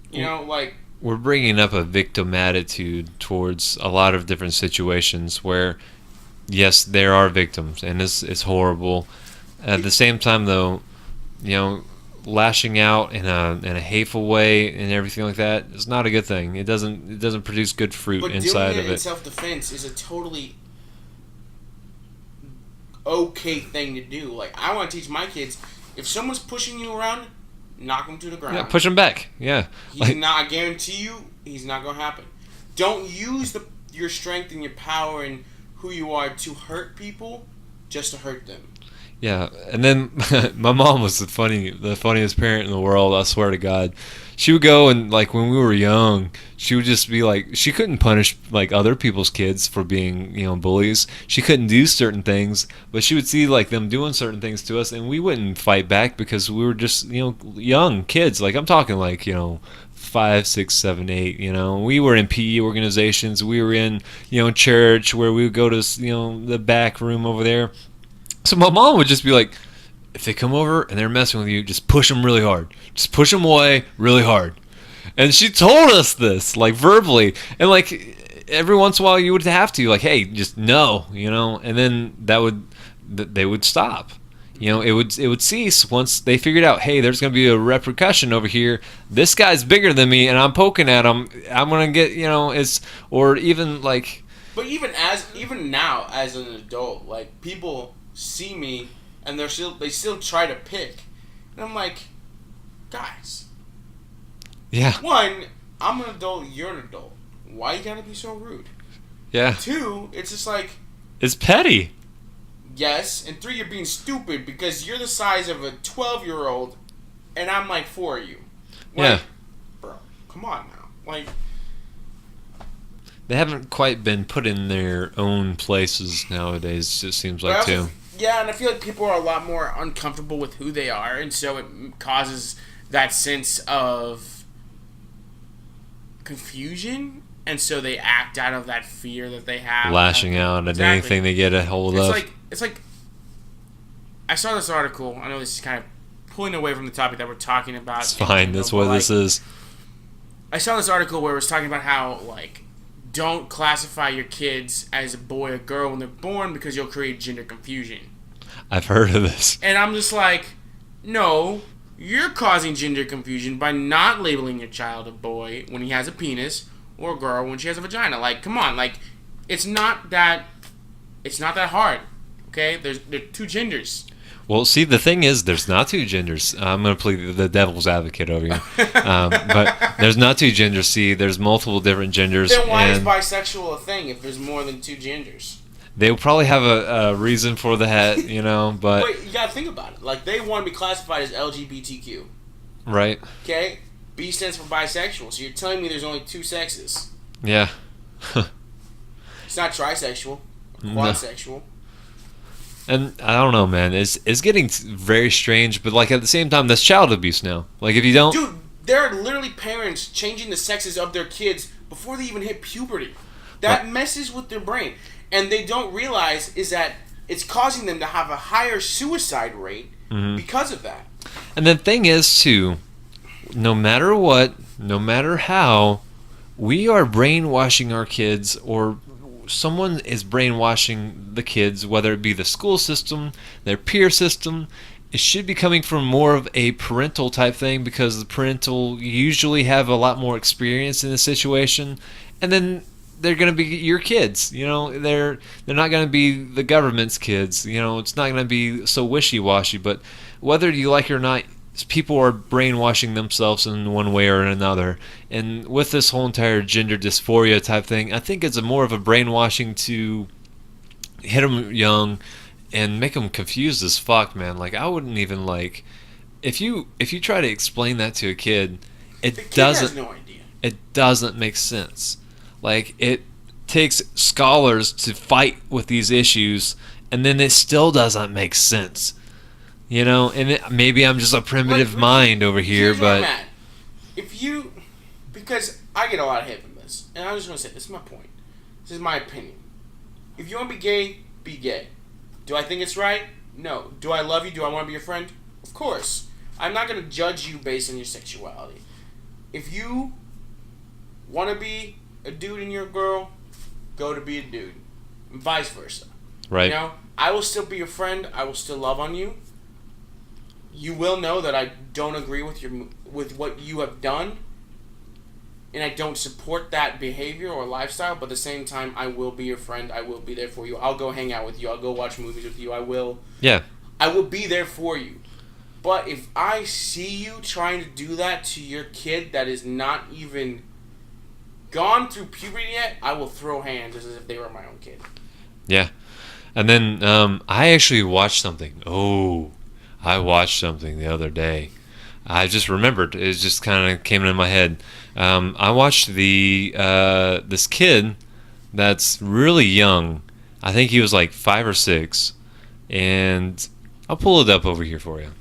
You know, like we're bringing up a victim attitude towards a lot of different situations where, yes, there are victims, and it's horrible. At the same time, though, you know, lashing out in a hateful way and everything like that is not a good thing. It doesn't produce good fruit inside of it. But doing it in self-defense is a totally okay thing to do. Like, I want to teach my kids, if someone's pushing you around, knock them to the ground. Yeah, push them back. Yeah. I guarantee you, he's not going to happen. Don't use your strength and your power and who you are to hurt people just to hurt them. Yeah, and then my mom was the funniest parent in the world, I swear to God. She would go and, like, when we were young, she would just be like, she couldn't punish, like, other people's kids for being, you know, bullies. She couldn't do certain things, but she would see, like, them doing certain things to us, and we wouldn't fight back because we were just, you know, young kids. Like, I'm talking, like, you know, 5, 6, 7, 8, you know. We were in PE organizations. We were in, you know, church where we would go to, you know, the back room over there. So my mom would just be like, if they come over and they're messing with you, just push them really hard. Just push them away really hard. And she told us this, like, verbally. And, like, every once in a while you would have to, like, hey, just no, you know. And then they would stop. You know, it would cease once they figured out, hey, there's going to be a repercussion over here. This guy's bigger than me, and I'm poking at him. I'm going to get, you know, or even, like. But even now, as an adult, like, people see me and they still try to pick, and I'm like, guys, yeah, one, I'm an adult, you're an adult, why you gotta be so rude? Yeah. 2, it's just like, it's petty. Yes. And 3, you're being stupid because you're the size of a 12-year-old and I'm like 4 of you. Like, yeah, bro, come on now. Like, they haven't quite been put in their own places nowadays, it seems like, too. Yeah, and I feel like people are a lot more uncomfortable with who they are, and so it causes that sense of confusion, and so they act out of that fear that they have. Lashing out at anything they get a hold of. It's like, I saw this article, I know this is kind of pulling away from the topic that we're talking about. It's fine, that's what this is. I saw this article where it was talking about how, like, don't classify your kids as a boy or girl when they're born because you'll create gender confusion. I've heard of this. And I'm just like, no, you're causing gender confusion by not labeling your child a boy when he has a penis or a girl when she has a vagina. Like, come on, like, it's not that hard, okay? There are 2 genders. Well, see, the thing is, there's not 2 genders. I'm going to play the devil's advocate over here. But there's not 2 genders. See, there's multiple different genders. Then why is bisexual a thing if there's more than 2 genders? They will probably have a reason for that, you know, but... Wait, you got to think about it. Like, they want to be classified as LGBTQ. Right. Okay? B stands for bisexual, so you're telling me there's only 2 sexes. Yeah. It's not trisexual. Quadsexual. No. And I don't know, man. It's getting very strange, but, like, at the same time, that's child abuse now. Like, if you don't... Dude, there are literally parents changing the sexes of their kids before they even hit puberty. That messes with their brain. And they don't realize is that it's causing them to have a higher suicide rate because of that. And the thing is, too, no matter what, no matter how, we are brainwashing our kids, or someone is brainwashing the kids, whether it be the school system, their peer system, it should be coming from more of a parental type thing, because the parental usually have a lot more experience in the situation, and then they're going to be your kids. They're not going to be the government's kids. It's not going to be so wishy-washy. But whether you like it or not, people are brainwashing themselves in one way or another. And with this whole entire gender dysphoria type thing, I think it's more of a brainwashing to hit them young and make them confused as fuck, man. Like, I wouldn't even, like, if you try to explain that to a kid, The kid has no idea. it doesn't make sense. Like, it takes scholars to fight with these issues, and then it still doesn't make sense. And maybe I'm just a primitive mind over here, Here's where but... I'm at. Because I get a lot of hate from this, and I'm just going to say, this is my point. This is my opinion. If you want to be gay, be gay. Do I think it's right? No. Do I love you? Do I want to be your friend? Of course. I'm not going to judge you based on your sexuality. If you want to be a dude and you're a girl, go to be a dude. And vice versa. Right. I will still be your friend. I will still love on you. You will know that I don't agree with what you have done, and I don't support that behavior or lifestyle, but at the same time, I will be your friend. I will be there for you. I'll go hang out with you. I'll go watch movies with you. I will be there for you. But if I see you trying to do that to your kid that is not even gone through puberty yet, I will throw hands as if they were my own kid. Yeah. And then I actually watched something. I watched something the other day. I just remembered. It just kind of came into my head. I watched this kid that's really young. I think he was like 5 or 6. And I'll pull it up over here for you.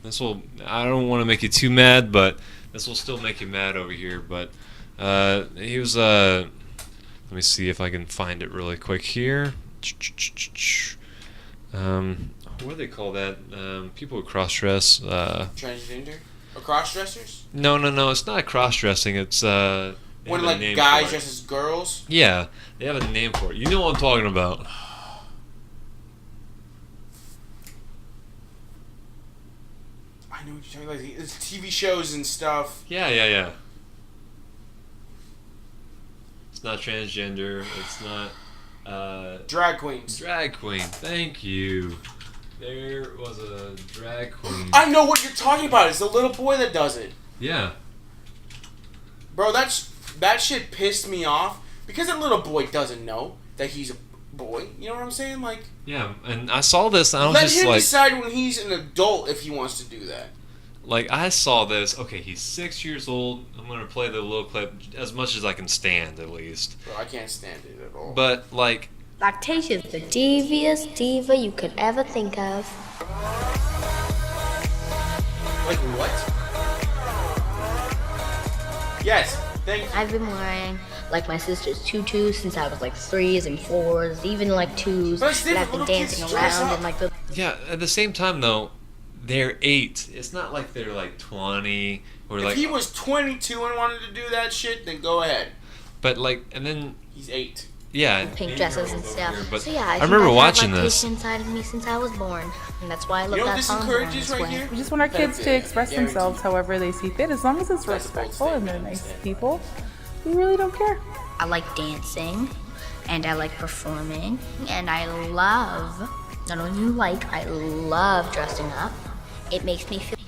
I don't want to make you too mad, but this will still make you mad over here. But he was... let me see if I can find it really quick here. What do they call that? People who cross-dress. Transgender? Or cross-dressers? No. It's not cross-dressing. It's when like guys dress as girls? Yeah, they have a name for it. You know what I'm talking about. I know what you're talking about. It's TV shows and stuff. Yeah. It's not transgender. It's not... drag queens. Drag queen. Thank you. There was a drag queen. I know what you're talking about. It's the little boy that does it. Yeah. Bro, that shit pissed me off because that little boy doesn't know that he's a boy. You know what I'm saying? Like. Yeah, and I saw this and I was let just him like. decide when he's an adult if he wants to do that. Like, I saw this. Okay, he's 6 years old. I'm gonna play the little clip as much as I can stand, at least. Bro, I can't stand it at all. But like. Lactatia is the devious diva you could ever think of. Like what? Yes, thank you. I've been wearing like my sister's tutus since I was like 3s and 4s, even like 2s. But it's And I've been different. Little dancing kids dress around up. and like the. Yeah, at the same time though, they're 8. It's not like they're like 20 or like. If he was 22 and wanted to do that shit, then go ahead. But like, and then. He's 8. Yeah. Pink dresses and stuff. But So yeah, I remember think watching I've had this. lactation inside of me since I was born, and that's why I love You know what that this song. encourages Born right This Way. here? We just want our kids to express Guaranteed. themselves however they see fit, as long as it's That's a bold respectful and they're statement. nice people. We really don't care. I like dancing, and I like performing, and I love, not only I love dressing up. It makes me feel.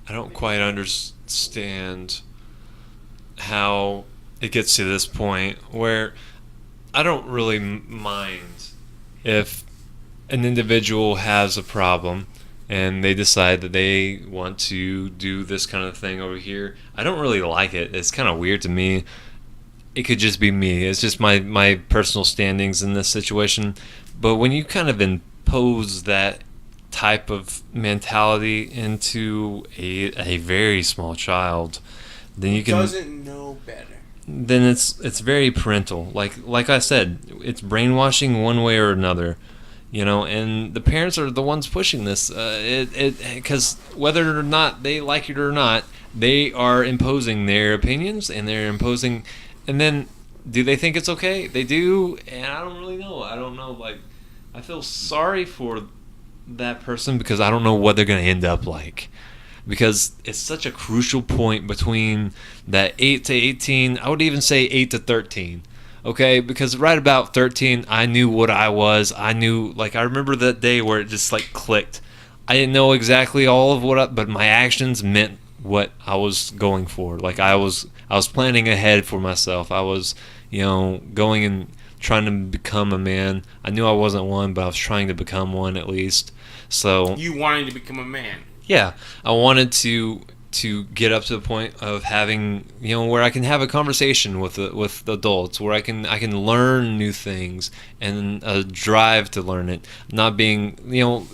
I don't quite understand how it gets to this point where I don't really mind if an individual has a problem and they decide that they want to do this kind of thing over here. I don't really like it. It's kind of weird to me. It could just be me. It's just my personal standings in this situation. But when you kind of impose that type of mentality into a very small child, then you can Doesn't know better. then it's very parental. Like I said, it's brainwashing one way or another, and the parents are the ones pushing this. Because whether or not they like it or not, they are imposing their opinions and they're imposing. And then, do they think it's okay? They do, and I don't really know. I don't know. Like, I feel sorry for that person because I don't know what they're going to end up like. Because it's such a crucial point between that 8 to 18. I would even say 8 to 13. Okay, because right about 13, I knew what I was. I knew, like, I remember that day where it just, like, clicked. I didn't know exactly all of but my actions meant what I was going for. Like, I was planning ahead for myself. I was, going and trying to become a man. I knew I wasn't one, but I was trying to become one at least. So you wanted to become a man. Yeah, I wanted to get up to the point of having, where I can have a conversation with adults, where I can learn new things and a drive to learn it. Not being,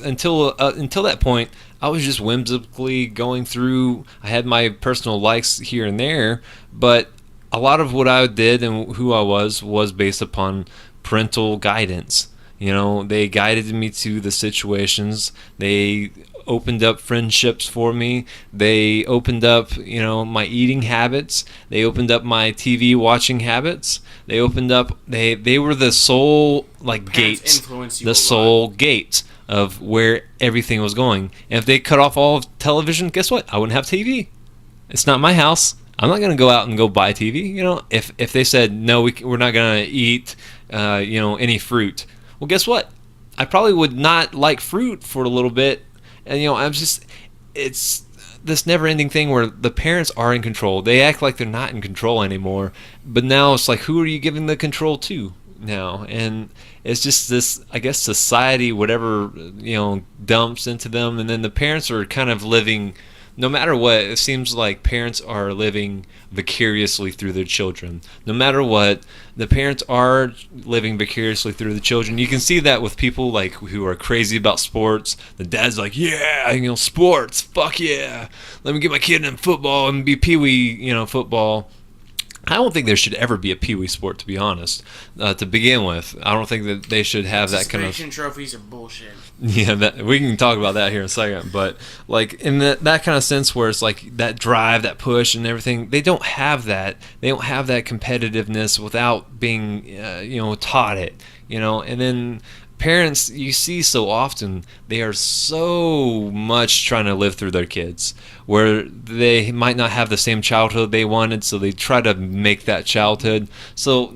until that point, I was just whimsically going through. I had my personal likes here and there, but a lot of what I did and who I was based upon parental guidance. They guided me to the situations. They opened up friendships for me. They opened up, my eating habits. They opened up my TV watching habits. They opened up. They were the sole gates, the sole gates of where everything was going. And if they cut off all of television, guess what? I wouldn't have TV. It's not my house. I'm not going to go out and go buy TV. If they said no, we're not going to eat, any fruit. Well, guess what? I probably would not like fruit for a little bit. And, it's this never-ending thing where the parents are in control. They act like they're not in control anymore. But now it's like, who are you giving the control to now? And it's just this, I guess, society, whatever, dumps into them. And then the parents are kind of living, no matter what, it seems like parents are living vicariously through their children. No matter what, the parents are living vicariously through the children. You can see that with people who are crazy about sports. The dad's like, yeah, sports, fuck yeah. Let me get my kid in football and be peewee, football. I don't think there should ever be a peewee sport, to be honest. To begin with, I don't think that they should have that kind of. Participation trophies are bullshit. Yeah, we can talk about that here in a second. But in that kind of sense, where it's like that drive, that push, and everything, they don't have that. They don't have that competitiveness without being, taught it. And then parents, you see so often, they are so much trying to live through their kids, where they might not have the same childhood they wanted, so they try to make that childhood. So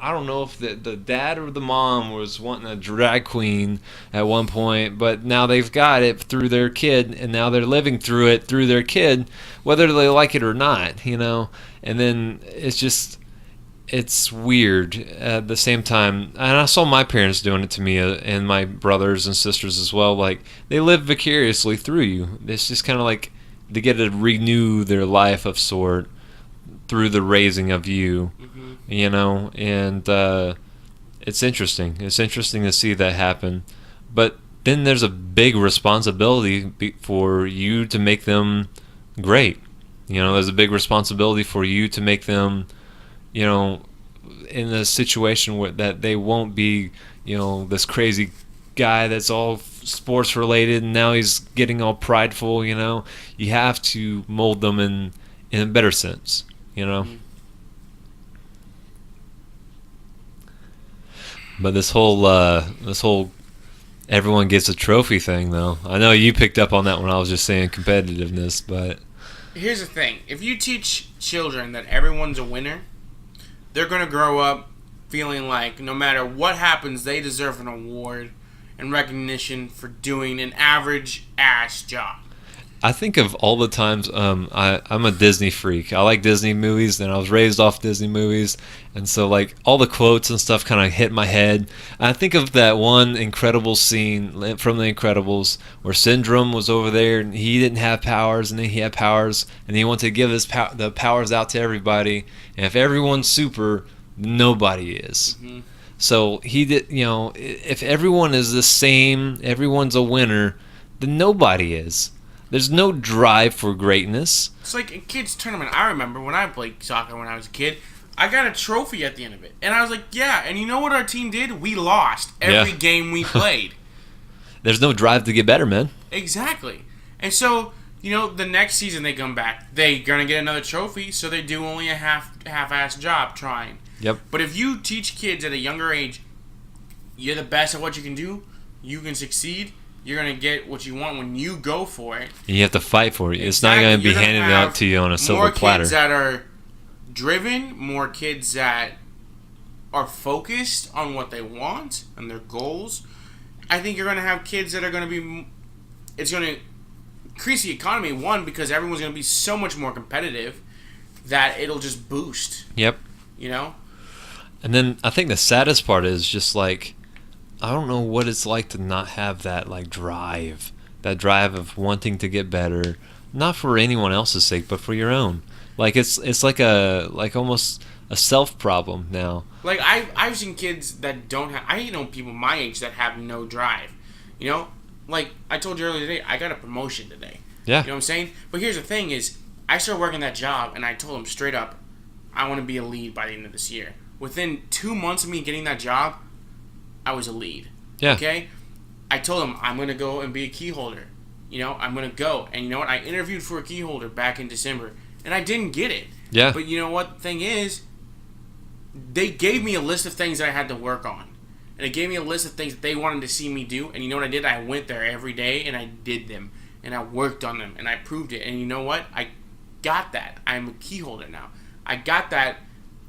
I don't know if the dad or the mom was wanting a drag queen at one point, but now they've got it through their kid, and now they're living through it through their kid, whether they like it or not, And then it's weird at the same time. And I saw my parents doing it to me, and my brothers and sisters as well. They live vicariously through you. It's just kind of like they get to renew their life of sort through the raising of you, and it's interesting. It's interesting to see that happen. But then there's a big responsibility for you to make them great. There's a big responsibility for you to make them, in a situation where that they won't be, this crazy guy that's all sports related, and now he's getting all prideful. You have to mold them in a better sense. But this whole everyone gets a trophy thing, though. I know you picked up on that when I was just saying competitiveness, but here's the thing: if you teach children that everyone's a winner, they're gonna grow up feeling like no matter what happens, they deserve an award and recognition for doing an average ass job. I think of all the times I'm a Disney freak. I like Disney movies, and I was raised off Disney movies, and so all the quotes and stuff kind of hit my head. I think of that one incredible scene from The Incredibles where Syndrome was over there, and he didn't have powers, and then he had powers, and he wanted to give the powers out to everybody. And if everyone's super, nobody is. Mm-hmm. So he did. If everyone is the same, everyone's a winner, then nobody is. There's no drive for greatness. It's like a kids tournament. I remember when I played soccer when I was a kid, I got a trophy at the end of it. And I was like, yeah, and you know what our team did? We lost every game we played. There's no drive to get better, man. Exactly. And so, the next season they come back, they're going to get another trophy, so they do only a half-ass job trying. Yep. But if you teach kids at a younger age, you're the best at what you can do, you can succeed, you're going to get what you want when you go for it. And you have to fight for it. It's Exactly. not going to be You're gonna handed have out to you on a silver more platter. kids that are driven, more kids that are focused on what they want and their goals. I think you're going to have kids that are going to be... It's going to increase the economy, one, because everyone's going to be so much more competitive that it'll just boost. Yep. You know? And then I think the saddest part is just like, I don't know what it's like to not have that like drive. That drive of wanting to get better. Not for anyone else's sake, but for your own. Like it's like almost a self problem now. Like I've seen kids that don't have... I know people my age that have no drive. You know? Like I told you earlier today, I got a promotion today. Yeah. You know what I'm saying? But here's the thing is, I started working that job and I told them straight up, I want to be a lead by the end of this year. Within 2 months of me getting that job, I was a lead. Yeah. Okay? I told them I'm going to go and be a key holder. You know, I'm going to go. And you know what? I interviewed for a key holder back in December. And I didn't get it. Yeah. But you know what the thing is? They gave me a list of things that I had to work on. And they gave me a list of things that they wanted to see me do. And you know what I did? I went there every day and I did them. And I worked on them. And I proved it. And you know what? I got that. I'm a key holder now. I got that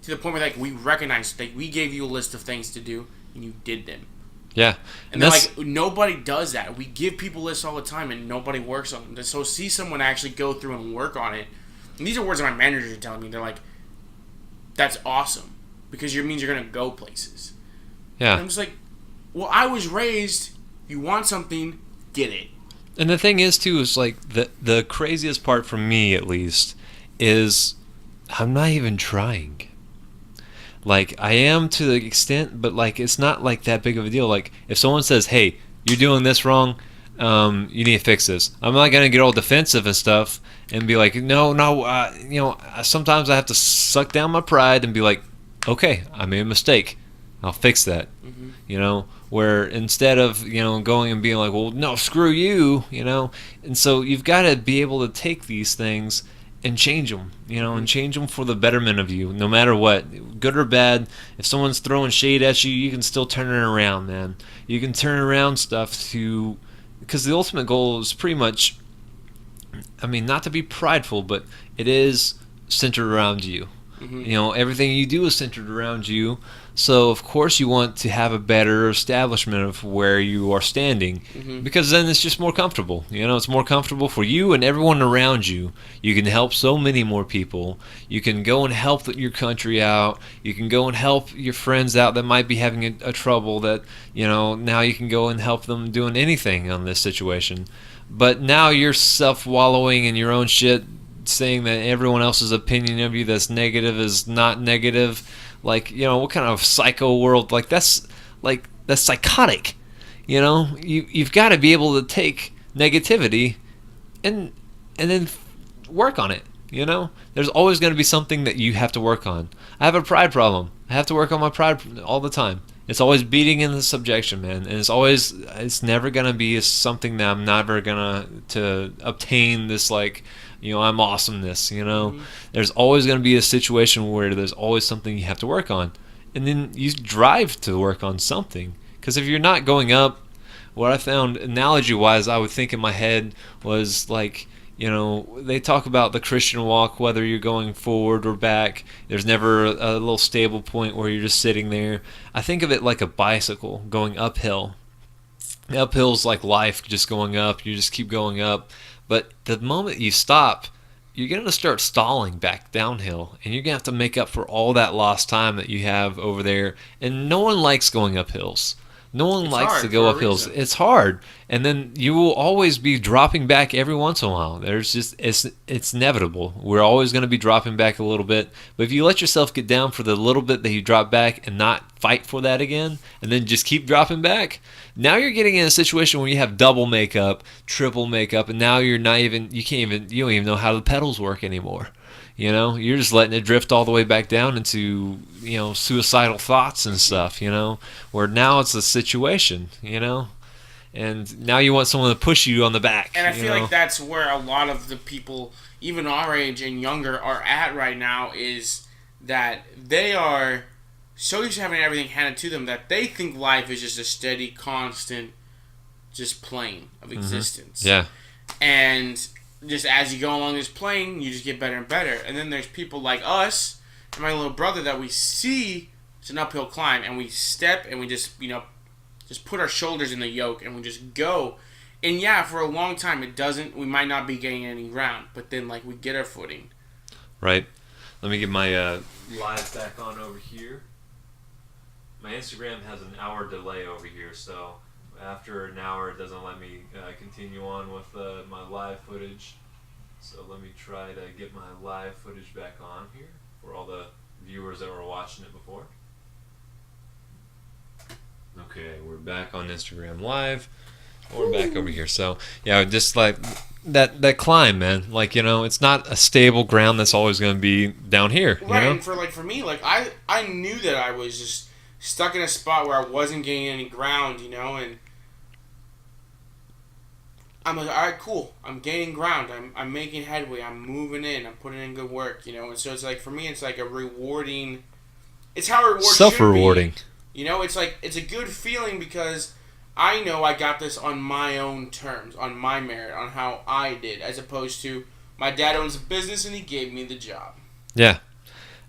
to the point where like we recognized that we gave you a list of things to do and you did them. Yeah. And then like nobody does that. We give people lists all the time and nobody works on them. So see someone actually go through and work on it. And these are words that my managers are telling me. They're like, that's awesome. Because it means you're going to go places. Yeah. And I'm just like, well, I was raised, you want something, get it. And the thing is too is like the craziest part for me at least is I'm not even trying. Like I am to the extent, but like it's not like that big of a deal. Like if someone says, "Hey, you're doing this wrong, you need to fix this," I'm not gonna get all defensive and stuff and be like, "No, you know." Sometimes I have to suck down my pride and be like, "Okay, I made a mistake. I'll fix that." Mm-hmm. You know, where instead of going and being like, "Well, no, screw you," and so you've got to be able to take these things and change them, and change them for the betterment of you, no matter what, good or bad. If someone's throwing shade at you, you can still turn it around, man. You can turn around stuff because the ultimate goal is pretty much, I mean, not to be prideful, but it is centered around you. Mm-hmm. Everything you do is centered around you. So, of course, you want to have a better establishment of where you are standing, because then it's just more comfortable. It's more comfortable for you and everyone around you. You can help so many more people. You can go and help your country out. You can go and help your friends out that might be having a trouble that, now you can go and help them doing anything on this situation. But now you're self-wallowing in your own shit, saying that everyone else's opinion of you that's negative is not negative. Like, what kind of psycho world? Like, that's psychotic. You've got to be able to take negativity and then work on it. There's always going to be something that you have to work on. I have a pride problem. I have to work on my pride all the time. It's always beating in the subjection, man, and it's never going to be something that I'm never going to obtain this, like, I'm awesomeness, There's always going to be a situation where there's always something you have to work on. And then you drive to work on something. Because if you're not going up, what I found, analogy-wise, I would think in my head was like, they talk about the Christian walk, whether you're going forward or back. There's never a little stable point where you're just sitting there. I think of it like a bicycle going uphill. Uphill's like life, just going up. You just keep going up. But the moment you stop, you're going to start stalling back downhill. And you're going to have to make up for all that lost time that you have over there. And no one likes going up hills. No one likes to go up hills. It's hard. And then you will always be dropping back every once in a while. It's inevitable. We're always going to be dropping back a little bit. But if you let yourself get down for the little bit that you drop back and not fight for that again, and then just keep dropping back, now you're getting in a situation where you have double makeup, triple makeup, and now you don't even know how the pedals work anymore. You're just letting it drift all the way back down into, suicidal thoughts and stuff, where now it's a situation, and now you want someone to push you on the back. And I feel like that's where a lot of the people, even our age and younger, are at right now, is that they are so used to having everything handed to them that they think life is just a steady, constant just plane of existence. Yeah. And just as you go along this plane, you just get better and better. And then there's people like us and my little brother that we see it's an uphill climb, and we step and we just, just put our shoulders in the yoke and we just go. And yeah, for a long time we might not be getting any ground, but then like we get our footing. Right. Let me get my live back on over here. My Instagram has an hour delay over here, so after an hour it doesn't let me continue on with my live footage. So let me try to get my live footage back on here for all the viewers that were watching it before. Okay, we're back on Instagram Live. We're back over here. So yeah, just like that climb, man. Like, it's not a stable ground that's always going to be down here. Right, and for me, like I knew that I was just stuck in a spot where I wasn't getting any ground, and I'm like, all right, cool. I'm gaining ground. I'm making headway. I'm moving in. I'm putting in good work, And so it's like, for me, it's like a rewarding. It's how reward self-rewarding. Should be. It's like, it's a good feeling because I know I got this on my own terms, on my merit, on how I did, as opposed to my dad owns a business and he gave me the job. Yeah,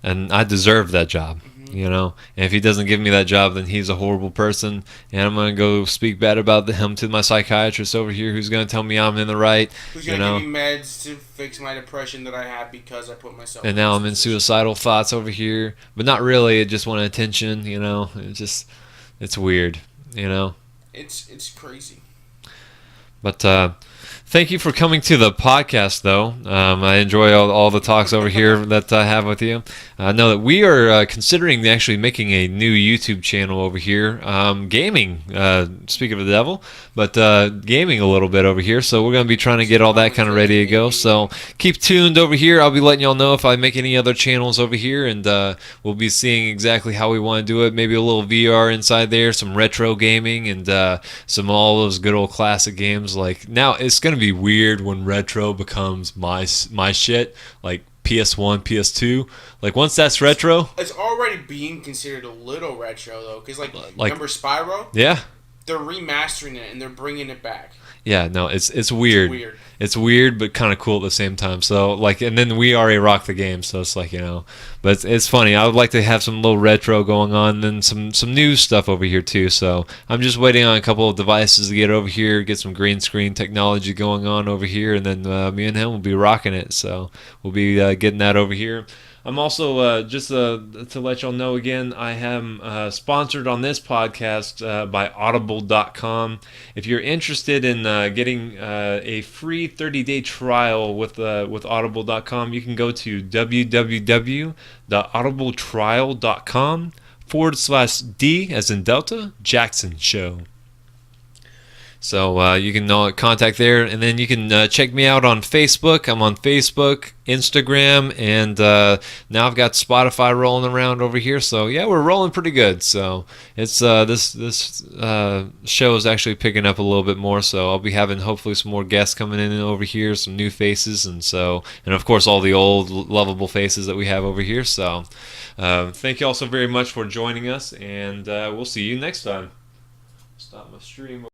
and I deserve that job. And if he doesn't give me that job, then he's a horrible person, and I'm going to go speak bad about him to my psychiatrist over here, who's going to tell me I'm in the right. Who's going to give me meds to fix my depression that I have because I put myself and now I'm in suicidal thoughts over here, but not really. I just want attention, it's weird, It's crazy. But thank you for coming to the podcast, though. I enjoy all the talks over here that I have with you. I know that we are considering actually making a new YouTube channel over here, gaming, speak of the devil, but gaming a little bit over here. So we're going to be trying to get all that kind of ready to go. So keep tuned over here. I'll be letting y'all know if I make any other channels over here, and we'll be seeing exactly how we want to do it. Maybe a little VR inside there, some retro gaming, and some all those good old classic games. Like, now it's going to be weird when retro becomes my shit, like PS1, PS2. Like, once that's retro, it's already being considered a little retro though, because like remember Spyro? Yeah, they're remastering it and they're bringing it back. Yeah, no, it's weird. It's weird, but kind of cool at the same time. So, like, and then we already rock the game, so it's like, but it's funny. I would like to have some little retro going on, and then some new stuff over here too. So I'm just waiting on a couple of devices to get over here, get some green screen technology going on over here, and then me and him will be rocking it. So we'll be getting that over here. I'm also, just to let y'all know again, I am sponsored on this podcast by Audible.com. If you're interested in getting a free 30-day trial with Audible.com, you can go to www.audibletrial.com/D as in Delta, Jackson Show. So you can contact there, and then you can check me out on Facebook. I'm on Facebook, Instagram, and now I've got Spotify rolling around over here. So yeah, we're rolling pretty good. So it's this show is actually picking up a little bit more. So I'll be having hopefully some more guests coming in over here, some new faces, and of course all the old lovable faces that we have over here. So thank you all so very much for joining us, and we'll see you next time. Stop my stream.